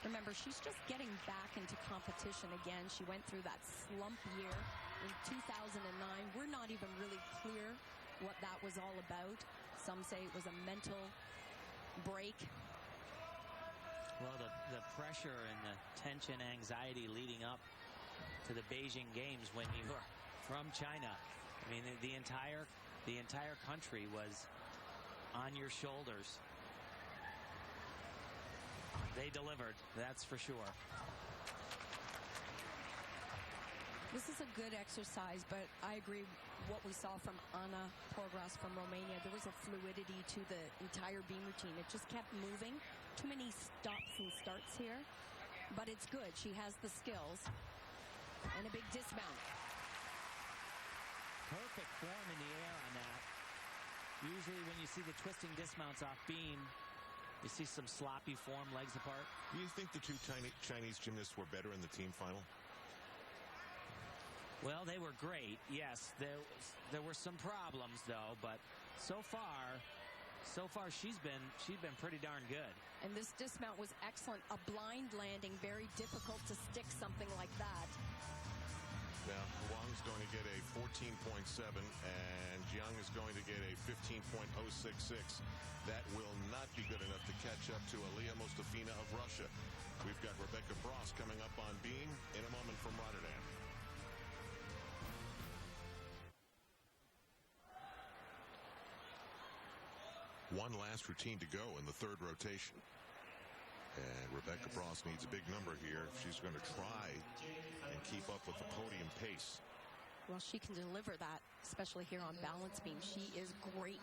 Remember, she's just getting back into competition again. She went through that slump year in 2009. We're not even really clear what that was all about. Some say it was a mental break. Well, the pressure and the tension, anxiety leading up to the Beijing Games when you are from China. I mean, the entire country was on your shoulders. They delivered, that's for sure. This is a good exercise, but I agree what we saw from Anna Porgras from Romania. There was a fluidity to the entire beam routine. It just kept moving. Too many stops and starts here, but it's good. She has the skills. And a big dismount. Perfect form in the air on that. Usually when you see the twisting dismounts off beam, you see some sloppy form, legs apart. Do you think the two Chinese gymnasts were better in the team final? Well, they were great. Yes, there were some problems though, but so far she's been pretty darn good. And this dismount was excellent. A blind landing, very difficult to stick something like that. Now, Wang's going to get a 14.7, and Jiang is going to get a 15.066. That will not be good enough to catch up to Aliyah Mustafina of Russia. We've got Rebecca Bross coming up on beam in a moment from Rotterdam. One last routine to go in the third rotation. And Rebecca Bross needs a big number here if she's going to try and keep up with the podium pace. Well, she can deliver that, especially here on balance beam. She is great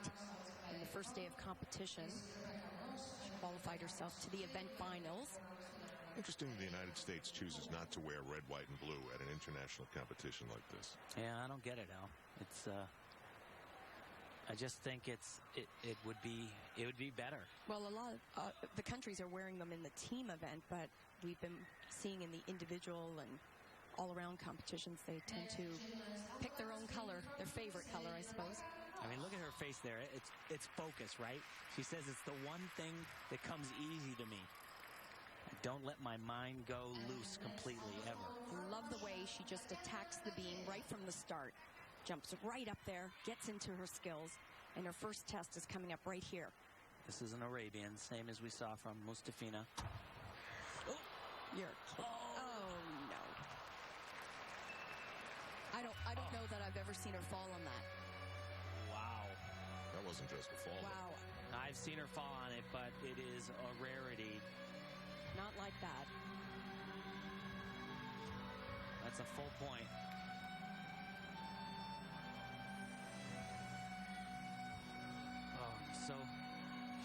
in the first day of competition. She qualified herself to the event finals. Interesting the United States chooses not to wear red, white, and blue at an international competition like this. Yeah, I don't get it, Al. It's I just think it would be better. Well, a lot of the countries are wearing them in the team event, but we've been seeing in the individual and all-around competitions, they tend to pick their own color, their favorite color, I suppose. I mean, look at her face there. It's focus, right? She says it's the one thing that comes easy to me. I don't let my mind go loose completely, ever. Love the way she just attacks the beam right from the start. Jumps right up there, gets into her skills, and her first test is coming up right here. This is an Arabian, same as we saw from Mustafina. Oh, you're kidding. Oh, no. I don't know that I've ever seen her fall on that. Wow. That wasn't just a fall. Wow. I've seen her fall on it, but it is a rarity. Not like that. That's a full point.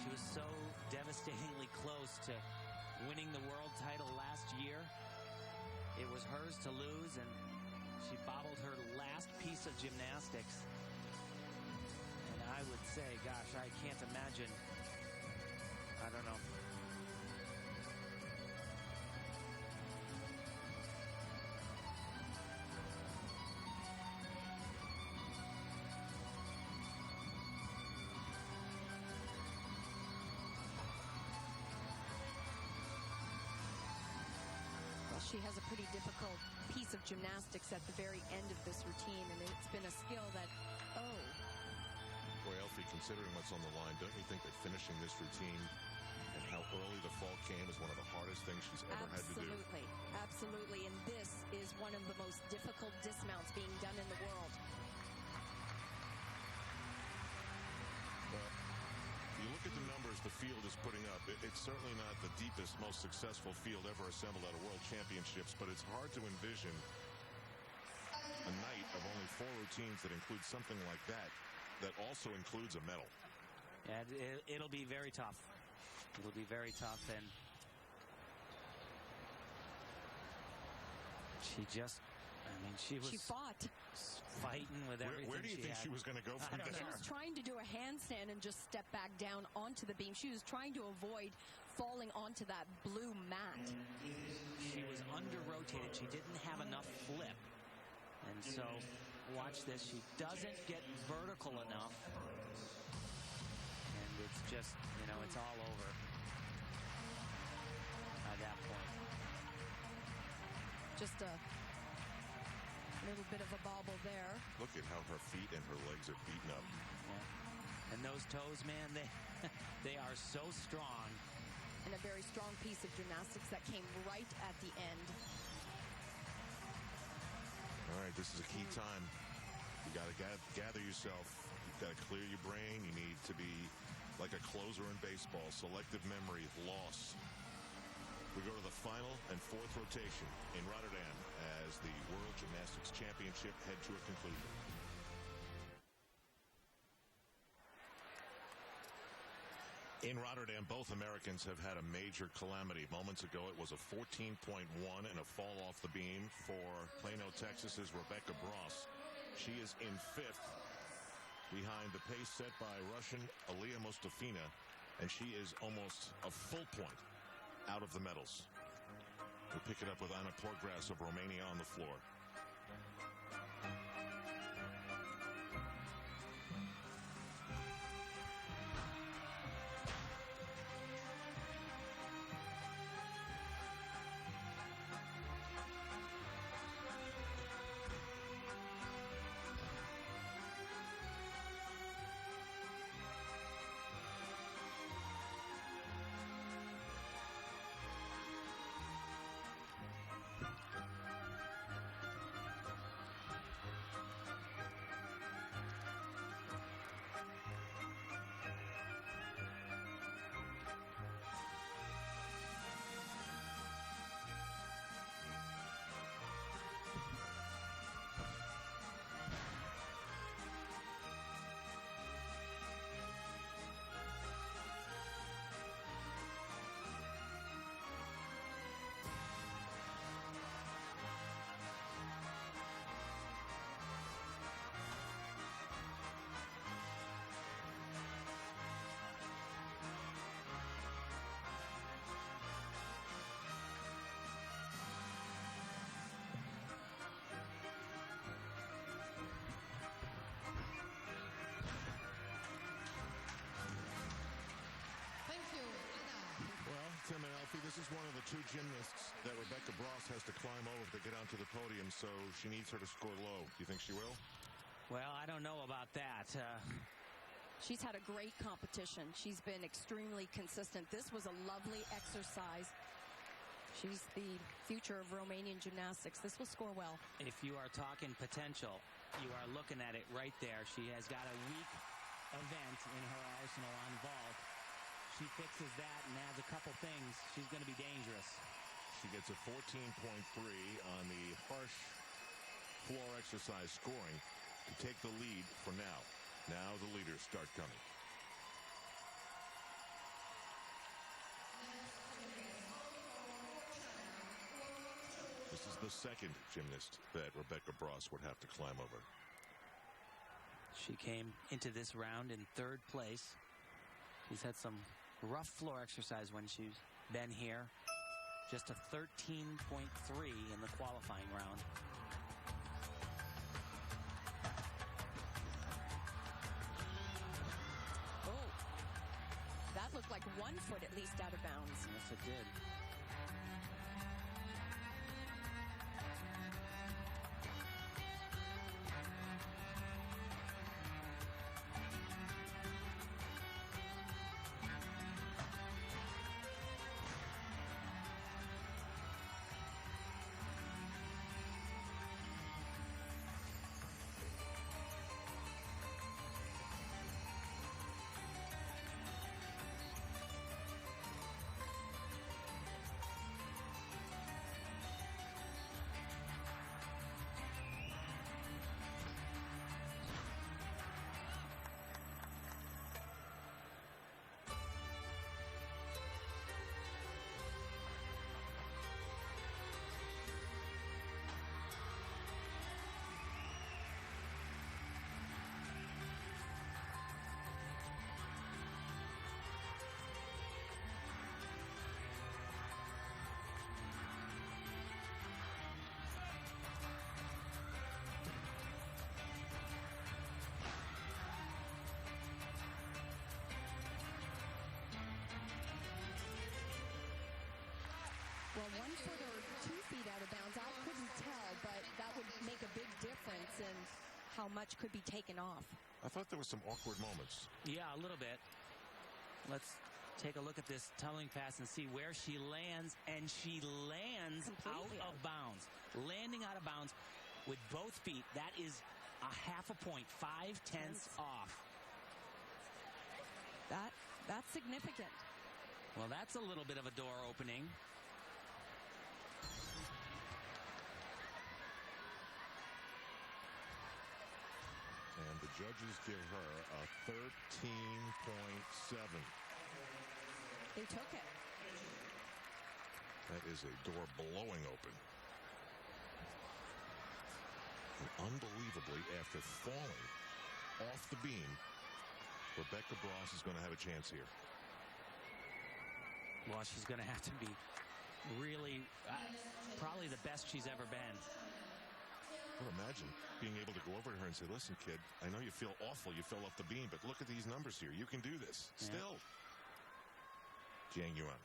She was so devastatingly close to winning the world title last year. It was hers to lose, and she bobbled her last piece of gymnastics. And I would say, gosh, I can't imagine. I don't know. She has a pretty difficult piece of gymnastics at the very end of this routine, and it's been a skill that, Boy, Elfie, considering what's on the line, don't you think that finishing this routine and how early the fall came is one of the hardest things she's ever had to do? Absolutely, and this is one of the most difficult dismounts being done in the world. But you look at the numbers numbers the field is putting up. It's certainly not the deepest, most successful field ever assembled at a World Championships, but it's hard to envision a night of only 4 routines that include something like that also includes a medal. Yeah, it'll be very tough. It'll be very tough, and she fought. Fighting with everything. Where do you think she was going to go from there? She was trying to do a handstand and just step back down onto the beam. She was trying to avoid falling onto that blue mat. She was under-rotated. She didn't have enough flip. And so, watch this. She doesn't get vertical enough. And it's just, it's all over by that point. Just a little bit of a bobble there. Look at how her feet and her legs are beaten up. Yeah. And those toes, man, they are so strong. And a very strong piece of gymnastics that came right at the end. All right, this is a key time. You got to gather yourself. You've got to clear your brain. You need to be like a closer in baseball. Selective memory, loss. We go to the final and 4th rotation in Rotterdam as the World Gymnastics Championship head to a conclusion. In Rotterdam, both Americans have had a major calamity. Moments ago, it was a 14.1 and a fall off the beam for Plano, Texas's Rebecca Bross. She is in 5th behind the pace set by Russian Aliyah Mustafina, and she is almost a full point out of the medals. We'll pick it up with Anna Portgras of Romania on the floor. Tim and Alfie, this is one of the 2 gymnasts that Rebecca Bross has to climb over to get onto the podium, so she needs her to score low. Do you think she will? Well, I don't know about that. She's had a great competition. She's been extremely consistent. This was a lovely exercise. She's the future of Romanian gymnastics. This will score well. If you are talking potential, you are looking at it right there. She has got a weak event in her arsenal on vault. She fixes that and adds a couple things. She's going to be dangerous. She gets a 14.3 on the harsh floor exercise scoring to take the lead for now. Now the leaders start coming. This is the second gymnast that Rebecca Bross would have to climb over. She came into this round in 3rd place. She's had some rough floor exercise when she's been here. Just a 13.3 in the qualifying round. Oh, that looked like 1 foot at least out of bounds. Yes, it did. foot or 2 feet out of bounds, I couldn't tell, but that would make a big difference in how much could be taken off. I thought there were some awkward moments. Yeah, a little bit. Let's take a look at this tumbling pass and see where she lands, and she lands Completely out of bounds. Landing out of bounds with both feet, that is a half a point, 0.5 off. That's significant. Well, that's a little bit of a door opening. And the judges give her a 13.7. They took it. That is a door blowing open. And unbelievably, after falling off the beam, Rebecca Bross is going to have a chance here. Well, she's going to have to be really, probably the best she's ever been. Well, imagine being able to go over to her and say, listen, kid, I know you feel awful. You fell off the beam, but look at these numbers here. You can do this. Yeah. Still. Jiang Yuan.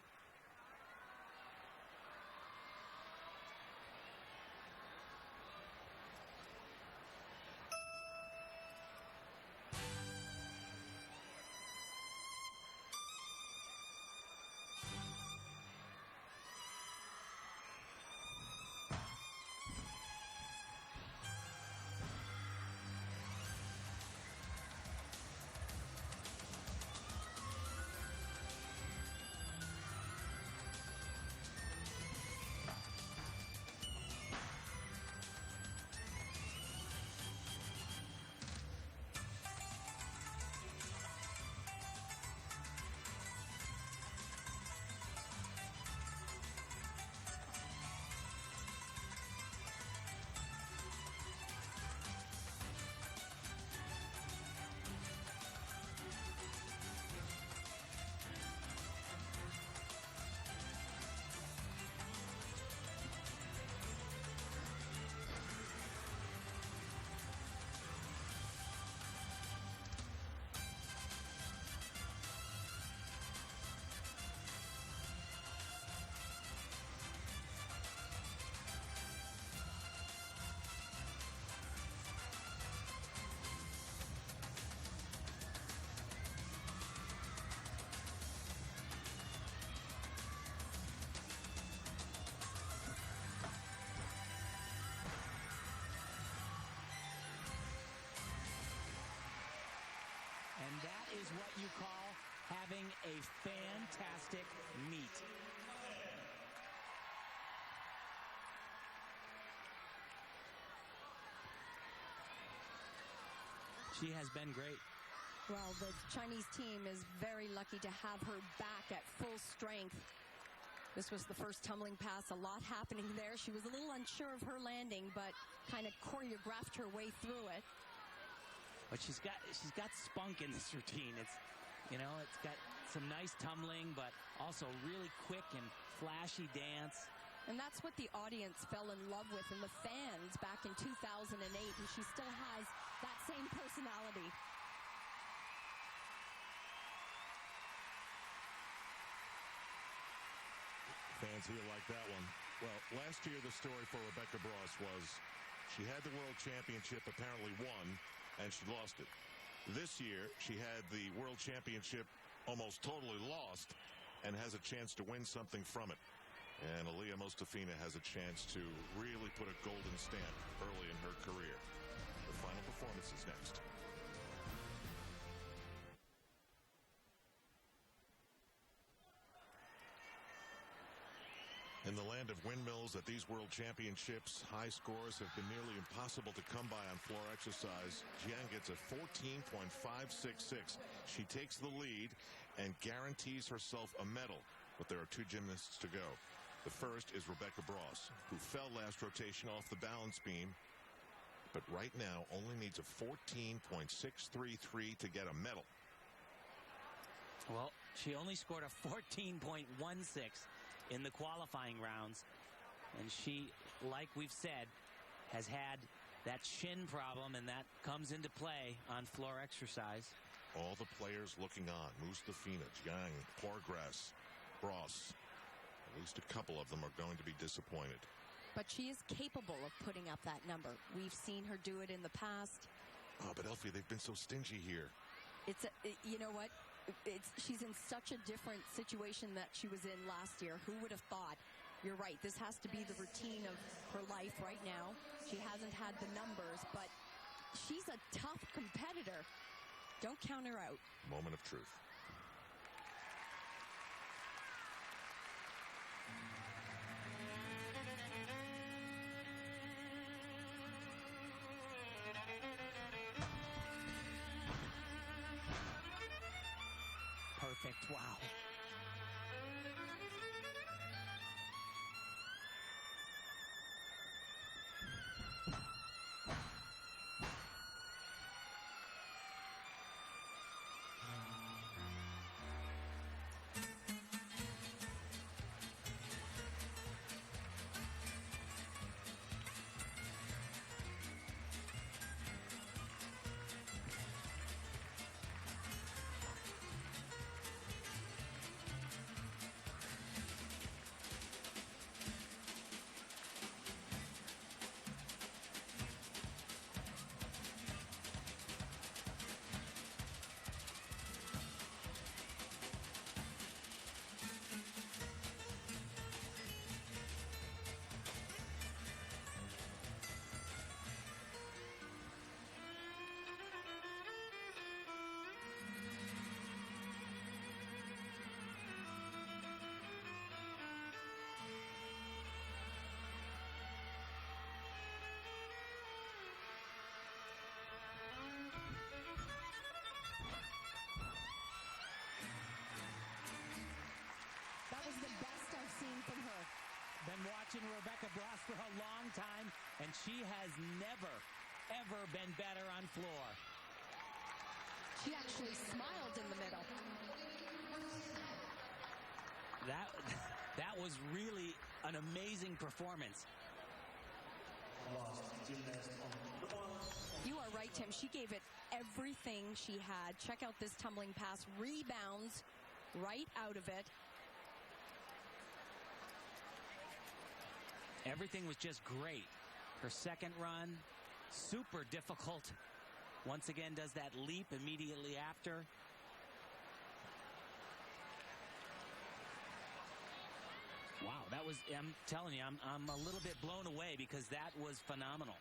Is what you call having a fantastic meet. She has been great. Well, the Chinese team is very lucky to have her back at full strength. This was the first tumbling pass, a lot happening there. She was a little unsure of her landing, but kind of choreographed her way through it. But she's got spunk in this routine. It's got some nice tumbling, but also really quick and flashy dance. And that's what the audience fell in love with, and the fans back in 2008, and she still has that same personality. Fans here like that one. Well, last year the story for Rebecca Bross was she had the World Championship, apparently won, and she lost it. This year, she had the World Championship almost totally lost and has a chance to win something from it. And Aliyah Mustafina has a chance to really put a golden stamp early in her career. The final performance is next. In the land of windmills at these World Championships, high scores have been nearly impossible to come by on floor exercise. Jiang gets a 14.566. She takes the lead and guarantees herself a medal, but there are two gymnasts to go. The first is Rebecca Bross, who fell last rotation off the balance beam, but right now only needs a 14.633 to get a medal. Well, she only scored a 14.16 in the qualifying rounds, and she, like we've said, has had that shin problem, and that comes into play on floor exercise. All the players looking on: Mustafina, Jiang, Porgrass, Bross, At least a couple of them are going to be disappointed. But she is capable of putting up that number. We've seen her do it in the past. Oh, but Elfie, they've been so stingy here. You know what? She's in such a different situation that she was in last year. Who would have thought? You're right. This has to be the routine of her life right now. She hasn't had the numbers, but she's a tough competitor. Don't count her out. Moment of truth. Perfect. Wow. That was the best I've seen from her. Been watching Rebecca Bross for a long time, and she has never, ever been better on floor. She actually smiled in the middle. That was really an amazing performance. You are right, Tim. She gave it everything she had. Check out this tumbling pass. Rebounds right out of it. Everything was just great. Her second run, super difficult. Once again, does that leap immediately after. Wow, that was, I'm telling you, I'm a little bit blown away because that was phenomenal.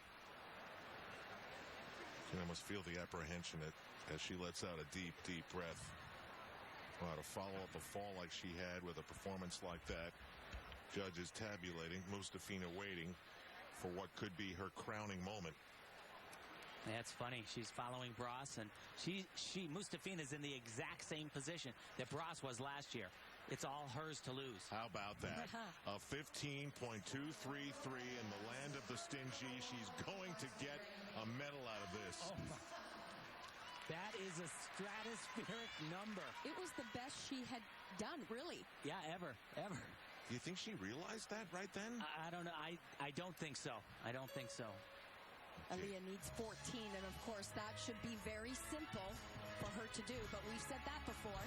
You can almost feel the apprehension as she lets out a deep, deep breath. Wow, to follow up a fall like she had with a performance like that. Judges tabulating, Mustafina waiting for what could be her crowning moment. That's funny. She's following Bross, and Mustafina's in the exact same position that Bross was last year. It's all hers to lose. How about that? A 15.233 in the land of the stingy. She's going to get a medal out of this. Oh my. That is a stratospheric number. It was the best she had done, really. Yeah, ever. Do you think she realized that right then? I don't know. I don't think so. I don't think so. Aaliyah needs 14, and of course that should be very simple for her to do, but we've said that before.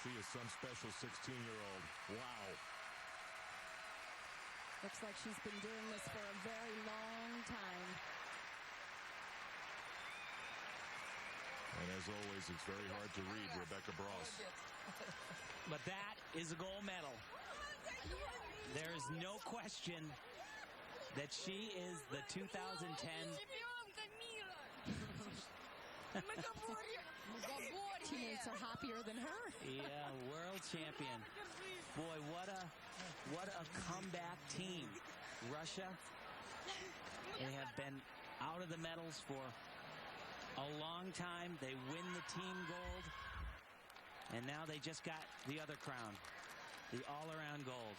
she is some special 16-year-old. Wow. Looks like she's been doing this for a very long time. And as always, it's very hard to read Rebecca Bross. But that is a gold medal. There is no question that she is the 2010 teammates are happier than her. Yeah, world champion. Boy, what a comeback team. Russia, they have been out of the medals for a long time. They win the team gold. And now they just got the other crown, the all-around gold.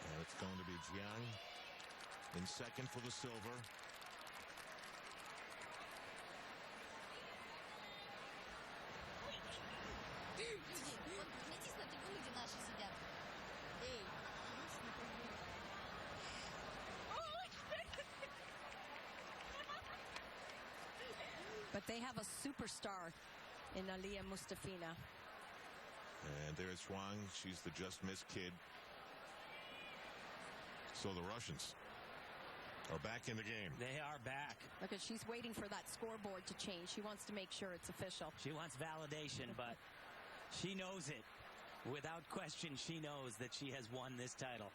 And it's going to be Jiang in second for the silver. But they have a superstar in Aliyah Mustafina. And there's Huang. She's the just-missed kid. So the Russians are back in the game. They are back. Look, she's waiting for that scoreboard to change. She wants to make sure it's official. She wants validation, but she knows it. Without question, she knows that she has won this title.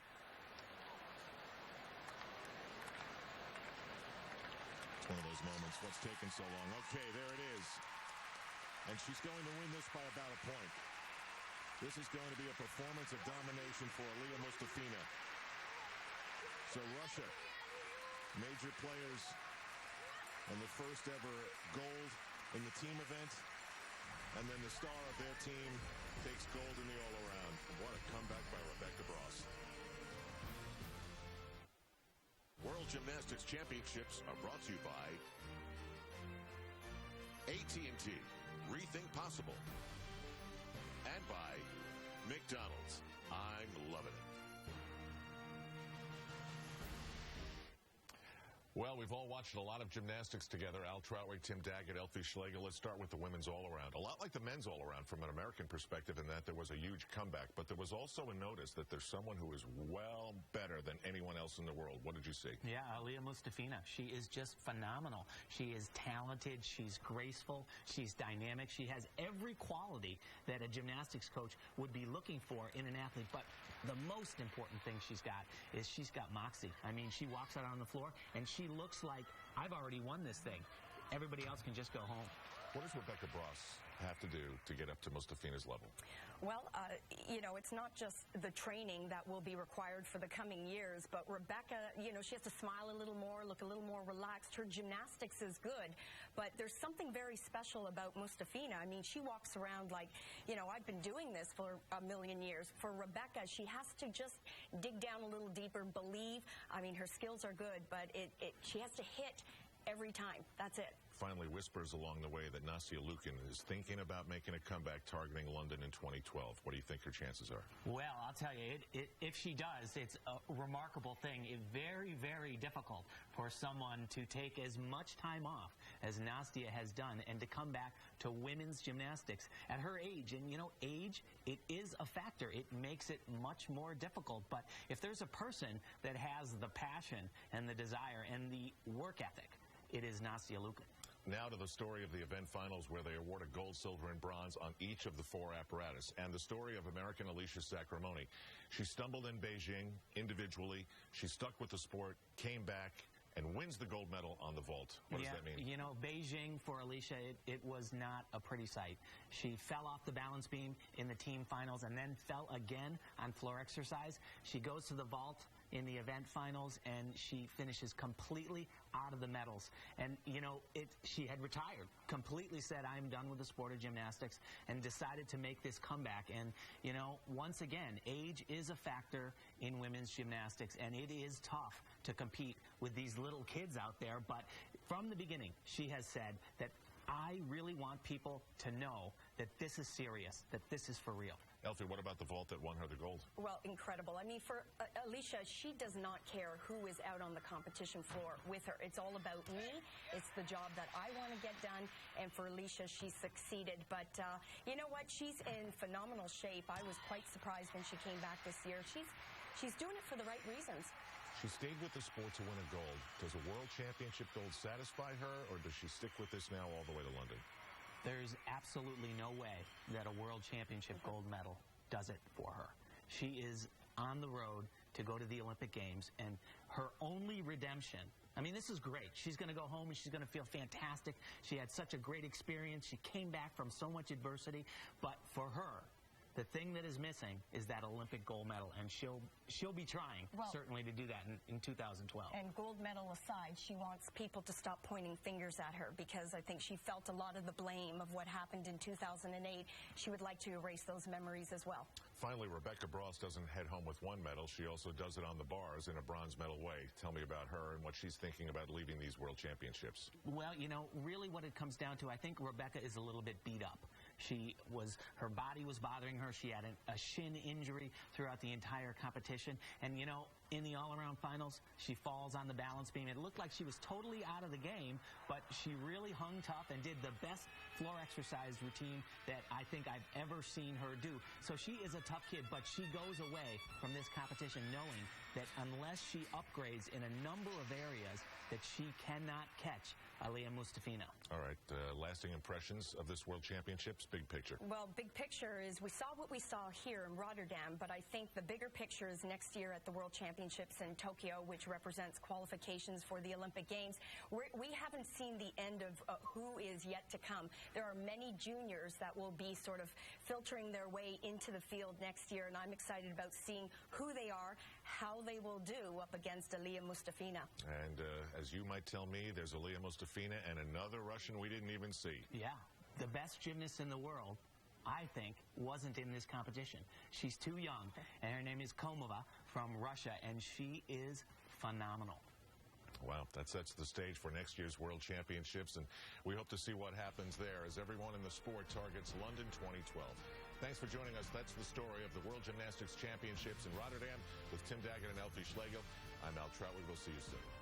One of those moments. What's taken so long? Okay, there it is. And she's going to win this by about a point. This is going to be a performance of domination for Aliyah Mustafina. So Russia, major players, and the first ever gold in the team event. And then the star of their team takes gold in the all-around. What a comeback by Rebecca Bross. World Gymnastics Championships are brought to you by AT&T, Rethink Possible, and by McDonald's. I'm loving it. Well, we've all watched a lot of gymnastics together. Al Troutwig, Tim Daggett, Elfie Schlegel. Let's start with the women's all-around. A lot like the men's all-around from an American perspective in that there was a huge comeback. But there was also a notice that there's someone who is well better than anyone else in the world. What did you see? Yeah, Aliyah Mustafina. She is just phenomenal. She is talented. She's graceful. She's dynamic. She has every quality that a gymnastics coach would be looking for in an athlete. But the most important thing she's got is she's got moxie. I mean, she walks out on the floor and she looks like, I've already won this thing. Everybody else can just go home. What does Rebecca Bross have to do to get up to Mustafina's level? Well, you know, it's not just the training that will be required for the coming years, but Rebecca, you know, she has to smile a little more, look a little more relaxed. Her gymnastics is good, but there's something very special about Mustafina. I mean, she walks around like, you know, I've been doing this for a million years. For Rebecca, she has to just dig down a little deeper, believe. I mean, her skills are good, but she has to hit every time. That's it. Finally, whispers along the way that Nastia Lukin is thinking about making a comeback targeting London in 2012. What do you think her chances are? Well, I'll tell you, if she does, it's a remarkable thing. It's very, very difficult for someone to take as much time off as Nastia has done and to come back to women's gymnastics at her age. And, you know, age, it is a factor. It makes it much more difficult. But if there's a person that has the passion and the desire and the work ethic, it is Nastia Lukin. Now to the story of the event finals where they awarded gold, silver, and bronze on each of the four apparatus. And the story of American Alicia Sacramone. She stumbled in Beijing individually. She stuck with the sport, came back, and wins the gold medal on the vault. What does that mean? You know, Beijing for Alicia, it was not a pretty sight. She fell off the balance beam in the team finals and then fell again on floor exercise. She goes to the vault in the event finals, and she finishes completely out of the medals. And, you know, she had retired, completely said, I'm done with the sport of gymnastics, and decided to make this comeback. And, you know, once again, age is a factor in women's gymnastics, and it is tough to compete with these little kids out there. But from the beginning, she has said that I really want people to know that this is serious, that this is for real. Elfie, what about the vault that won her the gold? Well, incredible. I mean, for Alicia, she does not care who is out on the competition floor with her. It's all about me. It's the job that I want to get done. And for Alicia, she succeeded. But you know what? She's in phenomenal shape. I was quite surprised when she came back this year. She's doing it for the right reasons. She stayed with the sport to win a gold. Does a world championship gold satisfy her, or does she stick with this now all the way to London? There's absolutely no way that a world championship gold medal does it for her. She is on the road to go to the Olympic Games, and her only redemption, I mean, this is great. She's going to go home and she's going to feel fantastic. She had such a great experience. She came back from so much adversity. But for her, the thing that is missing is that Olympic gold medal, and she'll be trying, certainly, to do that in 2012. And gold medal aside, she wants people to stop pointing fingers at her, because I think she felt a lot of the blame of what happened in 2008. She would like to erase those memories as well. Finally, Rebecca Bross doesn't head home with one medal. She also does it on the bars in a bronze medal way. Tell me about her and what she's thinking about leaving these world championships. Well, you know, really what it comes down to, I think Rebecca is a little bit beat up. Her body was bothering her. She had a shin injury throughout the entire competition. And, you know, in the all-around finals, she falls on the balance beam. It looked like she was totally out of the game, but she really hung tough and did the best floor exercise routine that I think I've ever seen her do. So she is a tough kid, but she goes away from this competition knowing that unless she upgrades in a number of areas, that she cannot catch Aliyah Mustafina. All right, lasting impressions of this World Championships, big picture. Well, big picture is we saw what we saw here in Rotterdam, but I think the bigger picture is next year at the World Championships in Tokyo, which represents qualifications for the Olympic Games. We haven't seen the end of who is yet to come. There are many juniors that will be sort of filtering their way into the field next year, and I'm excited about seeing who they are, how they will do up against Aliyah Mustafina. And as you might tell me, there's Aliyah Mustafina and another Russian we didn't even see. Yeah, the best gymnast in the world, I think, wasn't in this competition. She's too young, and her name is Komova from Russia, and she is phenomenal. Wow, that sets the stage for next year's World Championships, and we hope to see what happens there as everyone in the sport targets London 2012. Thanks for joining us. That's the story of the World Gymnastics Championships in Rotterdam with Tim Daggett and Elfie Schlegel. I'm Al Troutwig. We'll see you soon.